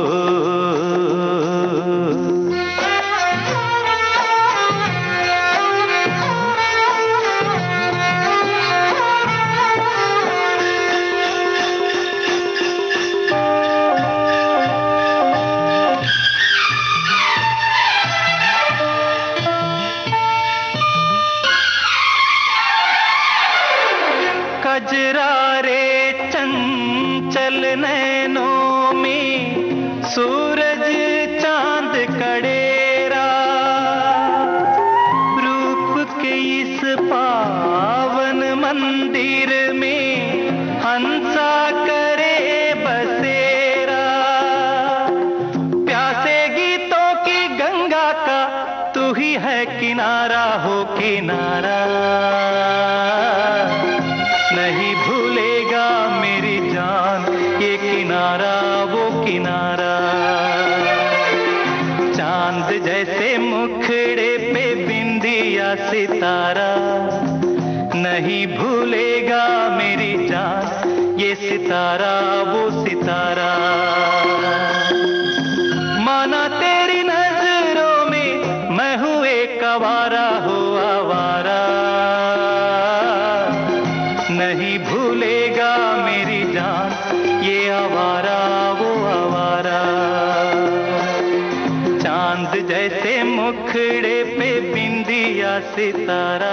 कजरारे चंचल नैनों में सूरज चांद कड़ेरा, रूप के इस पावन मंदिर में हंसा करे बसेरा। प्यासे गीतों की गंगा का तू ही है किनारा हो किनारा, नहीं भूलेगा मेरी जान ये किनारा वो किनारा। चांद जैसे मुखड़े पे बिंदिया सितारा, नहीं भूलेगा मेरी जान ये सितारा वो सितारा। माना तेरी नजरों में मैं हूँ एक आवारा हो आवारा, नहीं भूलेगा मेरी जान ये आवारा वो आवारा। चांद जैसे मुखड़े पे बिंदिया सितारा।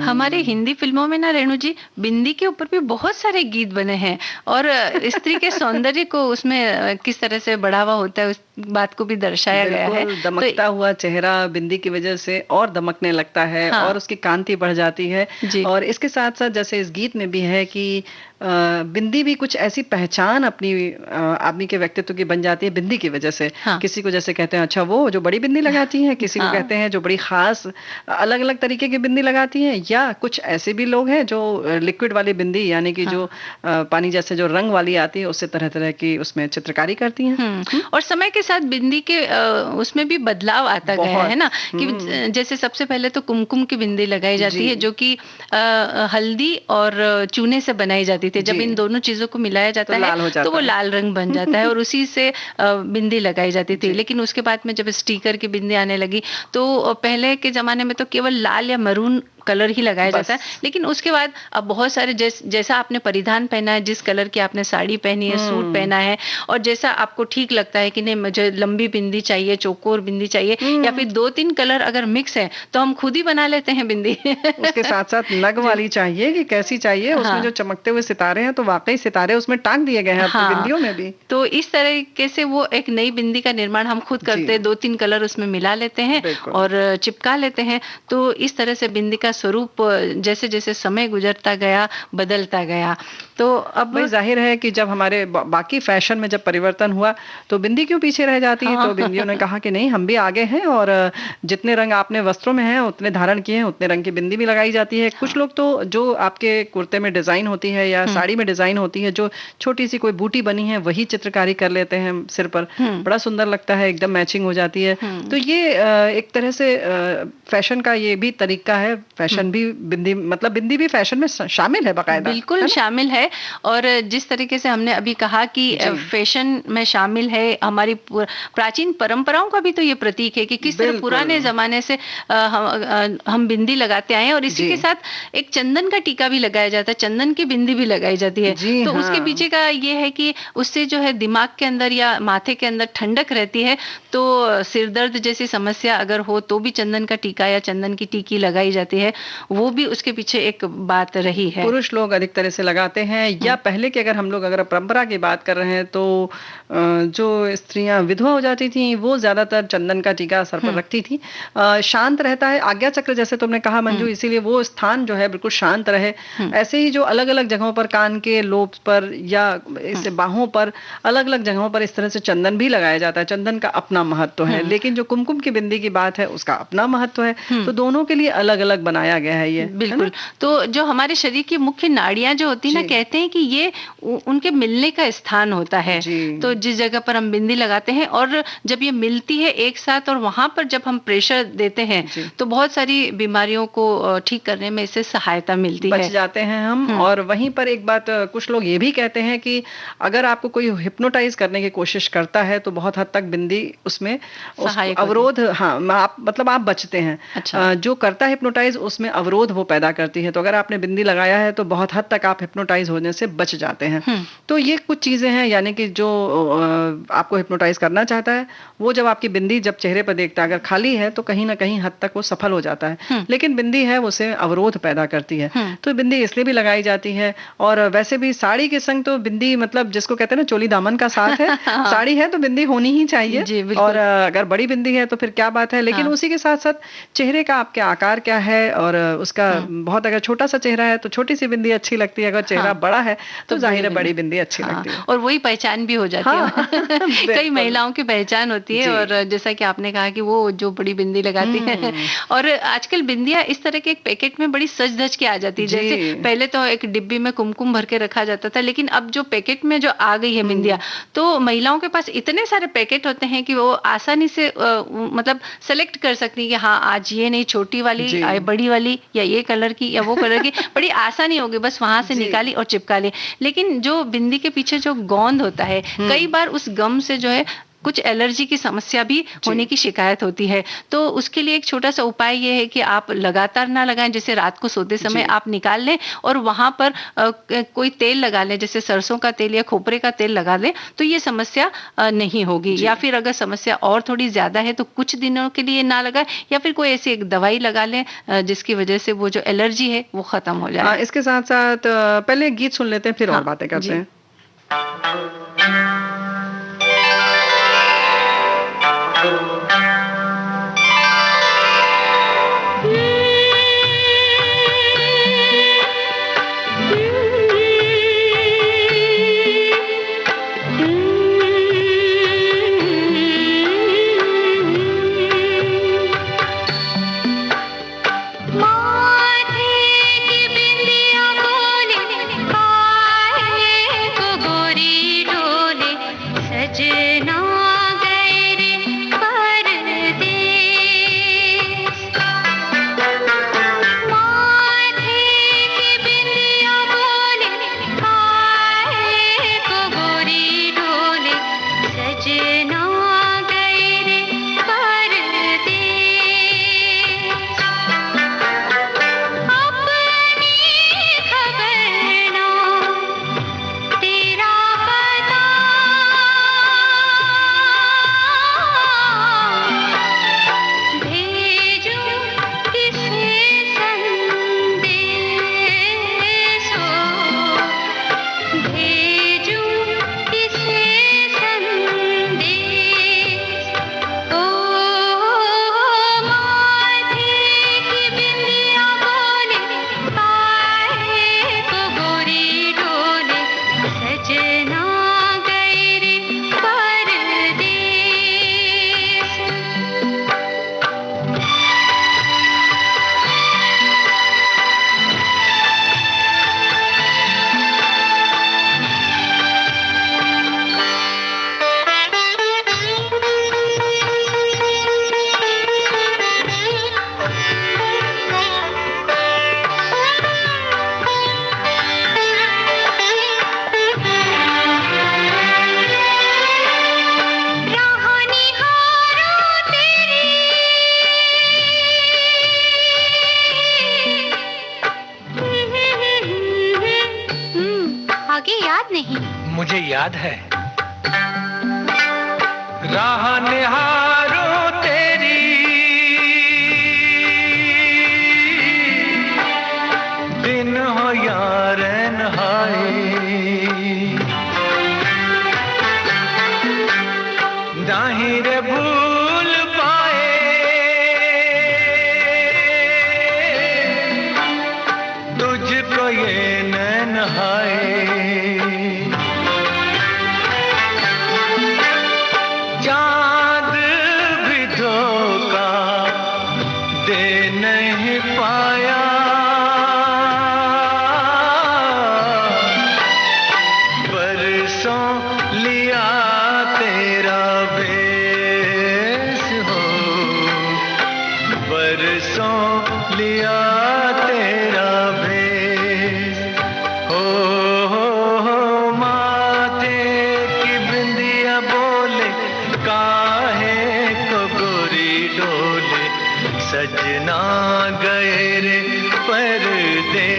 हमारे हिंदी फिल्मों में ना रेणु जी बिंदी के ऊपर भी बहुत सारे गीत बने हैं, और स्त्री के सौंदर्य को उसमें किस तरह से बढ़ावा होता है उस बात को भी दर्शाया गया है।
दमकता हुआ चेहरा बिंदी की वजह से और दमकने लगता है, हाँ। और उसकी कांति बढ़ जाती है। और इसके साथ साथ जैसे इस गीत में भी है कि बिंदी भी कुछ ऐसी पहचान अपनी आदमी के व्यक्तित्व की बन जाती है बिंदी की वजह से। हाँ। किसी को जैसे कहते हैं अच्छा वो जो बड़ी बिंदी लगाती है, किसी को कहते हैं जो बड़ी खास अलग अलग तरीके की बिंदी लगाती है, या कुछ ऐसे भी लोग हैं जो लिक्विड वाली बिंदी यानी कि जो पानी जैसे जो रंग वाली आती है उससे तरह तरह की उसमें चित्रकारी करती हैं।
और समय के साथ बिंदी के उसमें भी बदलाव आता गया है ना, कि जैसे सबसे पहले तो कुमकुम की बिंदी लगाई जाती है जो कि हल्दी और चूने से बनाई जाती थी। जब इन दोनों चीजों को मिलाया जाता है तो वो लाल रंग बन जाता है और उसी से बिंदी लगाई जाती थी। लेकिन उसके बाद में जब स्टिकर की बिंदी आने लगी तो पहले के जमाने में तो केवल लाल या मरून कलर ही लगाया जाता है, लेकिन उसके बाद अब बहुत सारे जैसा आपने परिधान पहना है, जिस कलर की आपने साड़ी पहनी है, सूट पहना है, और जैसा आपको ठीक लगता है कि नहीं मुझे लंबी बिंदी चाहिए, चौकोर बिंदी चाहिए, या फिर 2-3 कलर अगर मिक्स है तो हम खुद ही बना लेते हैं बिंदी।
उसके साथ साथ नग वाली चाहिए कि कैसी चाहिए, उसमें जो चमकते हुए सितारे हैं तो वाकई सितारे उसमें टांग दिए गए हैं अपनी बिंदियों में भी।
तो इस तरीके से वो एक नई बिंदी का निर्माण हम खुद करते हैं, 2-3 कलर उसमें मिला लेते हैं और चिपका लेते हैं। तो इस तरह से बिंदी का स्वरूप जैसे जैसे समय गुजरता गया बदलता गया। तो अब
जाहिर है कि जब हमारे बाकी फैशन में जब परिवर्तन हुआ तो बिंदी क्यों पीछे रह जाती है। तो बिंदियों ने कहा कि नहीं, हम भी आगे हैं और जितने रंग आपने वस्त्रों में हैं उतने धारण किए हैं, उतने रंग की बिंदी भी लगाई जाती है। कुछ लोग तो जो आपके कुर्ते में डिजाइन होती है या साड़ी में डिजाइन होती है, जो छोटी सी कोई बूटी बनी है वही चित्रकारी कर लेते हैं सिर पर, बड़ा सुंदर लगता है, एकदम मैचिंग हो जाती है। तो ये एक तरह से फैशन का ये भी तरीका है। फैशन भी बिंदी, मतलब बिंदी भी फैशन में शामिल है बाकायदा।
बिल्कुल शामिल है। और जिस तरीके से हमने अभी कहा कि फैशन में शामिल है, हमारी प्राचीन परंपराओं का भी तो ये प्रतीक है कि किस तरह पुराने जमाने से हम बिंदी लगाते आए हैं। और इसी के साथ एक चंदन का टीका भी लगाया जाता है, चंदन की बिंदी भी लगाई जाती है। तो उसके पीछे का ये है कि उससे जो है दिमाग के अंदर या माथे के अंदर ठंडक रहती है। तो सिर दर्द जैसी समस्या अगर हो तो भी चंदन का टीका या चंदन की टीकी लगाई जाती है, वो भी उसके पीछे एक बात रही है।
पुरुष लोग अधिक तरह से लगाते हैं, या पहले के अगर हम लोग अगर परंपरा की बात कर रहे हैं तो जो स्त्रियां विधवा हो जाती थी वो ज्यादातर चंदन का टीका सर पर रखती थी। शांत रहता है, आज्ञा चक्र जैसे तुमने कहा मंजू, इसीलिए वो स्थान जो है बिल्कुल शांत रहे। ऐसे ही जो अलग अलग जगहों पर, कान के लोब पर या इस बाहों पर, अलग अलग जगहों पर इस तरह से चंदन भी लगाया जाता है। चंदन का अपना महत्व है, लेकिन जो कुमकुम की बिंदी की बात है उसका अपना महत्व है। तो दोनों के लिए अलग अलग बनाया गया है ये।
बिल्कुल। तो जो हमारे शरीर की मुख्य नाड़ियां जो होती है ना, कहते हैं कि ये उनके मिलने का स्थान होता है। तो जिस जगह पर हम बिंदी लगाते हैं और जब ये मिलती है एक साथ और वहां पर जब हम प्रेशर देते हैं तो बहुत सारी बीमारियों को ठीक करने में इससे सहायता मिलती है,
बच जाते हैं हम। और वहीं पर एक बात कुछ लोग ये भी कहते हैं कि अगर आपको कोई हिप्नोटाइज करने की कोशिश करता है तो बहुत हद तक बिंदी उसमें अवरोध, मतलब आप बचते हैं। अच्छा। जो करता है हिप्नोटाइज उसमें अवरोध वो पैदा करती है। तो अगर आपने बिंदी लगाया है तो बहुत हद तक आप हिप्नोटाइज होने से बच जाते हैं। तो ये कुछ चीजें हैं, यानी कि जो आपको हिप्नोटाइज करना चाहता है वो जब आपकी बिंदी जब चेहरे पर देखता है, अगर खाली है तो कहीं ना कहीं हद तक वो सफल हो जाता है। लेकिन बिंदी है वो उसे अवरोध पैदा करती है। तो बिंदी इसलिए भी लगाई जाती है। और वैसे भी साड़ी के संग तो बिंदी, मतलब जिसको कहते हैं ना चोली दामन का साथ है। साड़ी है तो बिंदी होनी ही चाहिए। और अगर बड़ी बिंदी है तो फिर क्या बात है। लेकिन उसी के साथ साथ चेहरे का आपके आकार क्या है और उसका बहुत, अगर छोटा सा चेहरा है तो छोटी सी बिंदी अच्छी लगती है, अगर चेहरा बड़ा है तो जाहिर है बड़ी बिंदी अच्छी लगती है।
और वही पहचान भी हो जाती है। कई महिलाओं की पहचान होती है। और जैसा कि आपने कहा कि वो जो बड़ी बिंदी लगाती है। और आजकल बिंदियां इस तरह के एक पैकेट में बड़ी सज धज के आ जाती है। जैसे पहले तो एक डिब्बी में कुमकुम भर के रखा जाता था, लेकिन अब जो पैकेट में जो आ गई है बिंदियां, तो महिलाओं के पास इतने सारे पैकेट होते हैं कि वो आसानी से मतलब सेलेक्ट कर सकती है कि हाँ आज ये नहीं, छोटी वाली, बड़ी वाली, या ये कलर की या वो कलर की। बड़ी आसानी होगी, बस वहां से निकाली और चिपका ली। लेकिन जो बिंदी के पीछे जो गोंद होता है, कई बार उस गम से जो है कुछ एलर्जी की समस्या भी होने की शिकायत होती है। तो उसके लिए एक छोटा सा उपाय ये है कि आप लगातार ना लगाएं। जैसे रात को सोते समय आप निकाल लें और वहां पर कोई तेल लगा लें, जैसे सरसों का तेल या खोपरे का तेल लगा लें, तो ये समस्या नहीं होगी। या फिर अगर समस्या और थोड़ी ज्यादा है तो कुछ दिनों के लिए ना लगाएं, या फिर कोई ऐसी एक दवाई लगा लें जिसकी वजह से वो जो एलर्जी है वो खत्म हो जाए।
इसके साथ साथ पहले गीत सुन लेते हैं, फिर और बातें करते हैं।
गोरी डो मुझे याद नहीं।
मुझे याद है। राह निहारो तेरी, दिन हो या रैन हाय, जाहिर भूल पाए तुझको ये नैन हाय। चांद भी धोखा दे नहीं पाया, बरसों लिया तेरा भेष हो, बरसों लिया तेरा भेष हो। माथे की बिंदिया बोले काहे को गोरी डोले, सजना गए रे परदेस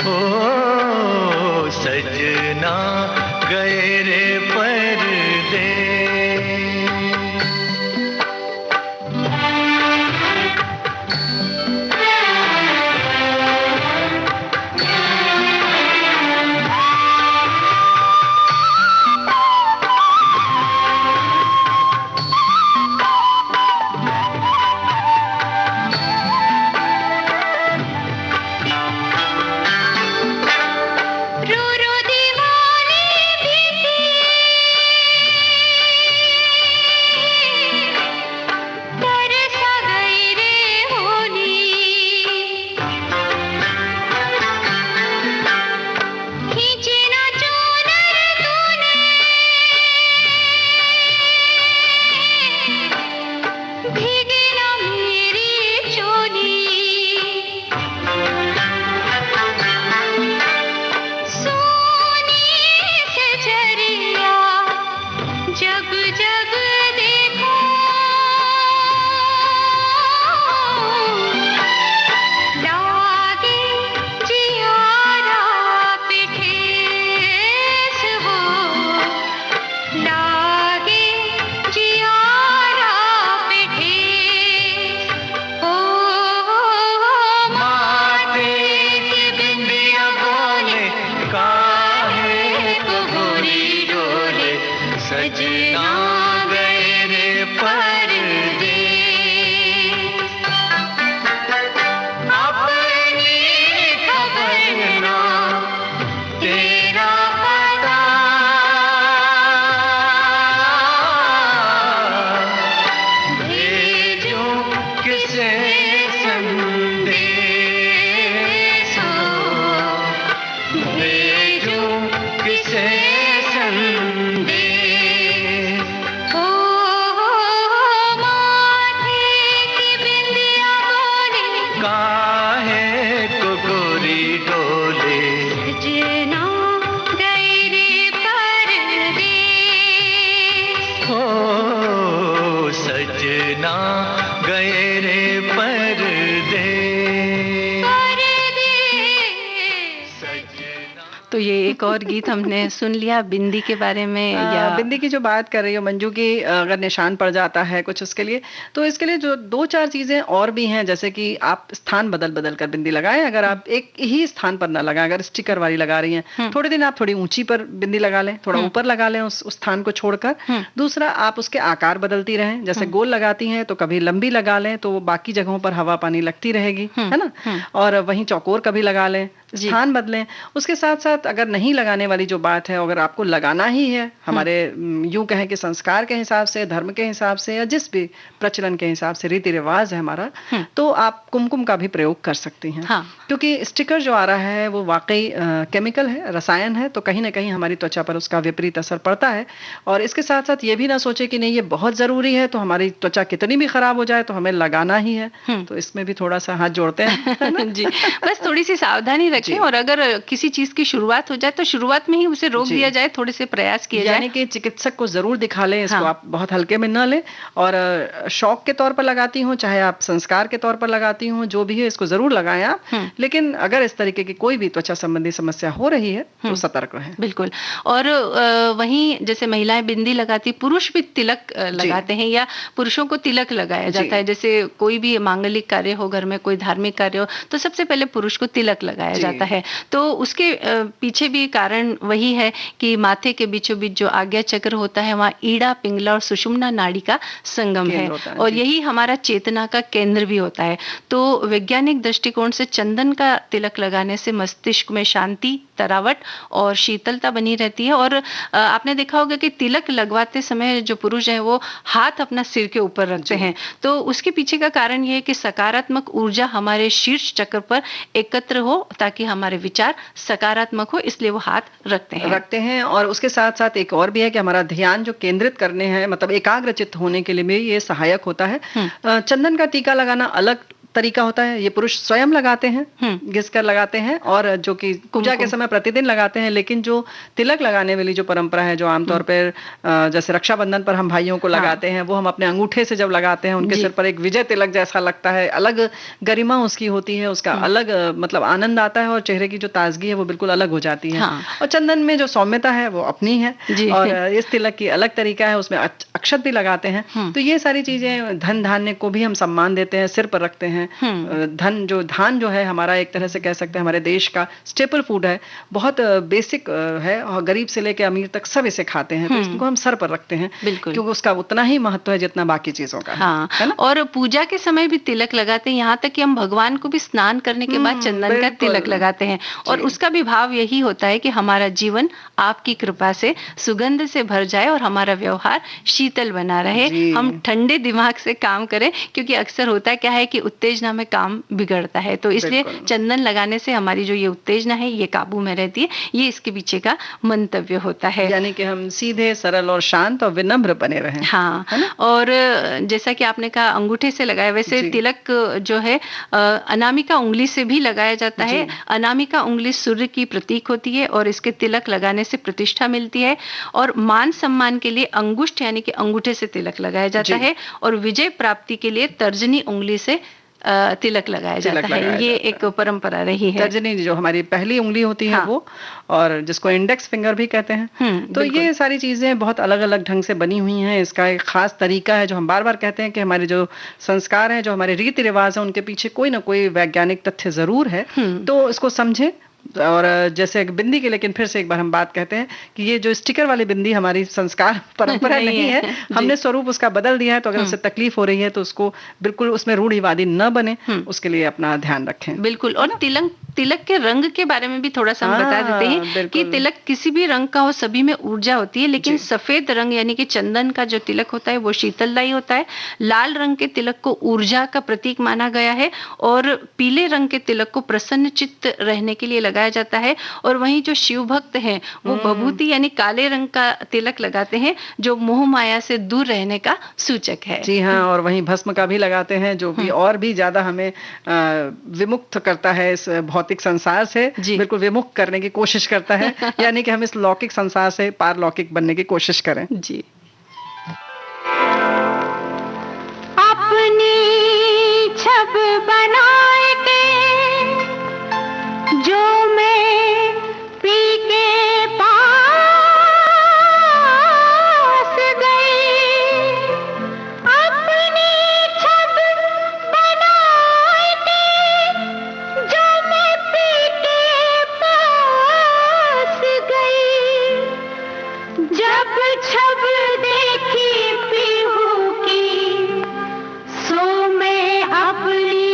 हो, सजना गए रे परदेस।
रो रो दीवाने बीती, तरसा गई रे होली, खींचे ना चूनर तूने, भीगे ना मेरी चोली। सोनी से झरिया जब जब देखो, लागे जियारा पे ठेस हो, लागे जियारा पे ठेस हो।
माथे की बिंदिया बोले काहे को गोरी डोले, सजना गए रे परदेस। अपनी खबर ना तेरा पता, भेजूं किसे संदेश हो, भेजूं किसे संदेश।
हो माथे की बिंदिया बोले
काहे को गोरी डोले,
सजना गए रे परदेस।
हो सजना गए रे परदेस। सजना।
तो ये एक और गीत हमने सुन लिया बिंदी के बारे में, या
बिंदी की जो बात कर रही हो मंजू की, अगर निशान पड़ जाता है कुछ उसके लिए, तो इसके लिए जो दो चार चीजें और भी हैं, जैसे कि आप स्थान बदल बदल कर बिंदी लगाएं। अगर आप एक ही स्थान पर ना लगाएं, अगर स्टिकर वाली लगा रही हैं, थोड़े दिन आप थोड़ी ऊंची पर बिंदी लगा लें, थोड़ा ऊपर लगा लें उस स्थान को छोड़कर। दूसरा, आप उसके आकार बदलती रहें, जैसे गोल लगाती हैं तो कभी लंबी लगा लें, तो वो बाकी जगहों पर हवा पानी लगती रहेगी, है ना। और वहीं चौकोर कभी लगा लें, स्थान बदलें। उसके साथ साथ अगर नहीं लगाने वाली जो बात है, अगर आपको लगाना ही है, हमारे यूं कहें कि संस्कार के हिसाब से, धर्म के हिसाब से, या जिस भी प्रचलन के हिसाब से रीति रिवाज है हमारा, तो आप कुमकुम का भी प्रयोग कर सकती हैं।
हाँ।
क्योंकि स्टिकर जो आ रहा है वो वाकई केमिकल है, रसायन है, तो कहीं ना कहीं हमारी त्वचा पर उसका विपरीत असर पड़ता है। और इसके साथ साथ ये भी ना सोचे कि नहीं ये बहुत जरूरी है, तो हमारी त्वचा कितनी भी खराब हो जाए तो हमें लगाना ही है। तो इसमें भी थोड़ा सा हाथ जोड़ते हैं।
जी, बस थोड़ी सी सावधानी रखें, और अगर किसी चीज की शुरुआत हो जाए तो शुरुआत में ही उसे रोक दिया जाए, थोड़े से प्रयास किए जाए।
यानी कि चिकित्सक को जरूर दिखा लें इसको, आप बहुत हल्के में न लें। और शौक के तौर पर लगाती हूँ, चाहे आप संस्कार के तौर पर लगाती हूँ, जो भी है इसको जरूर लगाएं आप। लेकिन अगर इस तरीके की कोई भी त्वचा संबंधी समस्या हो रही है तो सतर्क रहें।
बिल्कुल। और वहीं जैसे महिलाएं बिंदी लगाती, पुरुष भी तिलक लगाते हैं, या पुरुषों को तिलक लगाया जाता है। जैसे कोई भी मांगलिक कार्य हो घर में, कोई धार्मिक कार्य हो, तो सबसे पहले पुरुष को तिलक लगाया जाता है। तो उसके पीछे भी कारण वही है कि माथे के बीचों बीच जो आज्ञा चक्र होता है, वहाँ ईड़ा, पिंगला और सुषुम्ना नाड़ी का संगम है, और यही हमारा चेतना का केंद्र भी होता है। तो वैज्ञानिक दृष्टिकोण से चंदन का तिलक लगाने से मस्तिष्क में शांति, तरावट और शीतलता बनी रहती है। और आपने देखा होगा कि तिलक लगवाते समय जो पुरुष है वो हाथ अपना सिर के ऊपर रखते हैं, तो उसके पीछे का कारण ये है कि सकारात्मक ऊर्जा हमारे शीर्ष चक्र पर एकत्र हो, ताकि हमारे विचार सकारात्मक हो, इसलिए वो हाथ रखते हैं।
और उसके साथ साथ एक और भी है कि हमारा ध्यान जो केंद्रित करने हैं, मतलब एकाग्रचित्त होने के लिए भी ये सहायक होता है। चंदन का टीका लगाना अलग तरीका होता है, ये पुरुष स्वयं लगाते हैं, घिस कर लगाते हैं, और जो कि पूजा के समय प्रतिदिन लगाते हैं। लेकिन जो तिलक लगाने वाली जो परंपरा है, जो आमतौर पर जैसे रक्षाबंधन पर हम भाइयों को लगाते हैं, वो हम अपने अंगूठे से जब लगाते हैं, उनके सिर पर एक विजय तिलक जैसा लगता है, अलग गरिमा उसकी होती है, उसका अलग मतलब आनंद आता है, और चेहरे की जो ताजगी है वो बिल्कुल अलग हो जाती है। और चंदन में जो सौम्यता है वो अपनी है, और इस तिलक की अलग तरीका है, उसमें अक्षत भी लगाते हैं। तो ये सारी चीजें, धन धान्य को भी हम सम्मान देते हैं, सिर पर रखते हैं। धान जो है हमारा, एक तरह से कह सकते हैं हमारे देश का स्टेपल फूड है, बहुत बेसिक है, और गरीब से लेकर अमीर तक सब इसे खाते हैं। तो इसको हम सर पर रखते हैं, क्योंकि उसका उतना ही महत्व है जितना बाकी चीजों का है ना?
और पूजा के समय भी तिलक लगाते हैं, यहाँ तक कि हम भगवान को भी स्नान करने के बाद चंदन का तिलक लगाते हैं। और उसका भी भाव यही होता है कि हमारा जीवन आपकी कृपा से सुगंध से भर जाए, और हमारा व्यवहार शीतल बना रहे, हम ठंडे दिमाग से काम करें, क्योंकि अक्सर होता है क्या है कि उत्तेजना में काम बिगड़ता है। तो इसलिए चंदन लगाने से हमारी जो ये उत्तेजना है ये काबू में रहती है, ये इसके पीछे का मंतव्य होता है।
यानी कि हम सीधे, सरल और शांत और विनम्र बने रहें।
हाँ, और जैसा कि आपने कहा अंगूठे से लगाया, वैसे तिलक जो है अनामिका उंगली से भी लगाया जाता है। अनामिका उंगली सूर्य की प्रतीक होती है, और इसके तिलक लगाने से प्रतिष्ठा मिलती है। और मान सम्मान के लिए अंगुष्ठ यानी कि अंगूठे से तिलक लगाया जाता है, और विजय प्राप्ति के लिए तर्जनी उंगली से तिलक लगाया जाता है। ये एक परंपरा रही है।
तर्जनी जो हमारी पहली उंगली होती है वो, और जिसको इंडेक्स फिंगर भी कहते हैं। तो ये सारी चीजें बहुत अलग अलग ढंग से बनी हुई हैं। इसका एक खास तरीका है, जो हम बार बार कहते हैं कि हमारे जो संस्कार हैं, जो हमारे रीति रिवाज हैं, उनके पीछे कोई ना कोई वैज्ञानिक तथ्य जरूर है। तो इसको समझें। और जैसे बिंदी के, लेकिन फिर से एक बार हम बात कहते हैं कि ये जो स्टिकर वाली बिंदी हमारी संस्कार परंपरा नहीं है, हमने स्वरूप उसका बदल दिया है। तो अगर उससे तकलीफ हो रही है तो उसको बिल्कुल उसमें रूढ़िवादी न बने, उसके लिए अपना ध्यान रखें।
बिल्कुल। और तिलक के रंग के बारे में भी थोड़ा सा हम बता देते हैं कि तिलक किसी भी रंग का हो, सभी में ऊर्जा होती है, लेकिन सफेद रंग यानी कि चंदन का जो तिलक होता है वो शीतलदायी होता है। लाल रंग के तिलक को ऊर्जा का प्रतीक माना गया है, और पीले रंग के तिलक को प्रसन्न चित्त रहने के लिए लगाया जाता है। और वहीं जो शिव भक्त हैं वो भभूति यानी काले रंग का तिलक लगाते हैं, जो मोह माया से दूर रहने का सूचक है।
जी हाँ, और वहीं भस्म का भी लगाते हैं, जो भी और भी ज्यादा हमें विमुक्त करता है इस भौतिक संसार से, बिल्कुल विमुक्त करने की कोशिश करता है। यानी कि हम इस लौकिक संसार से पारलौकिक बनने की कोशिश करें।
जी।
अपनी छब बनाए के जो मैं पी के पास गई, अपनी छब बनाए के जो मैं पी के पास गई, जब छब देखी पीहू की, सो मैं अपनी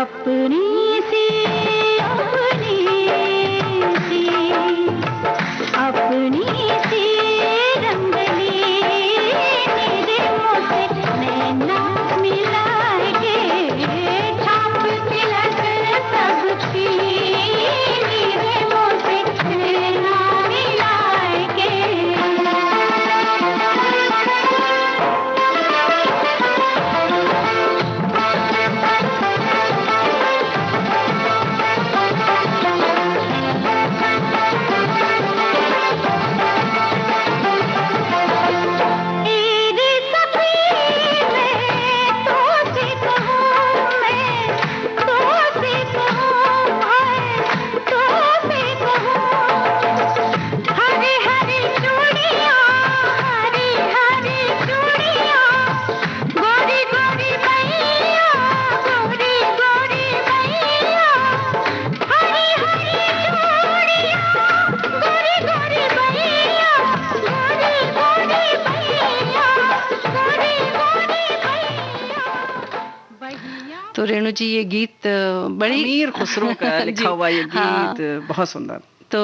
अपनी सी अपनी सी अपनी सी रंगली मेरे मुझसे नैना मिलाए के छाप तिलक सबकी मेरे मुझसे नैना मिलाए के
तो रेणु जी ये गीत बड़ी
अमीर खुसरो का लिखा हुआ ये गीत
हाँ।
बहुत सुंदर।
तो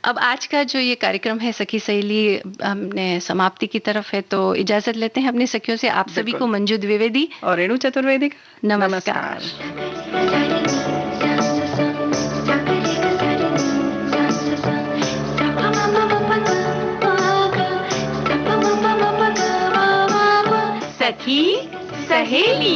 अब आज का जो ये कार्यक्रम है सखी सहेली हमने समाप्ति की तरफ है, तो इजाजत लेते हैं अपनी सखियों से। आप सभी को मंजू द्विवेदी
और रेणु चतुर्वेदी
नमस्कार।
सखी सहेली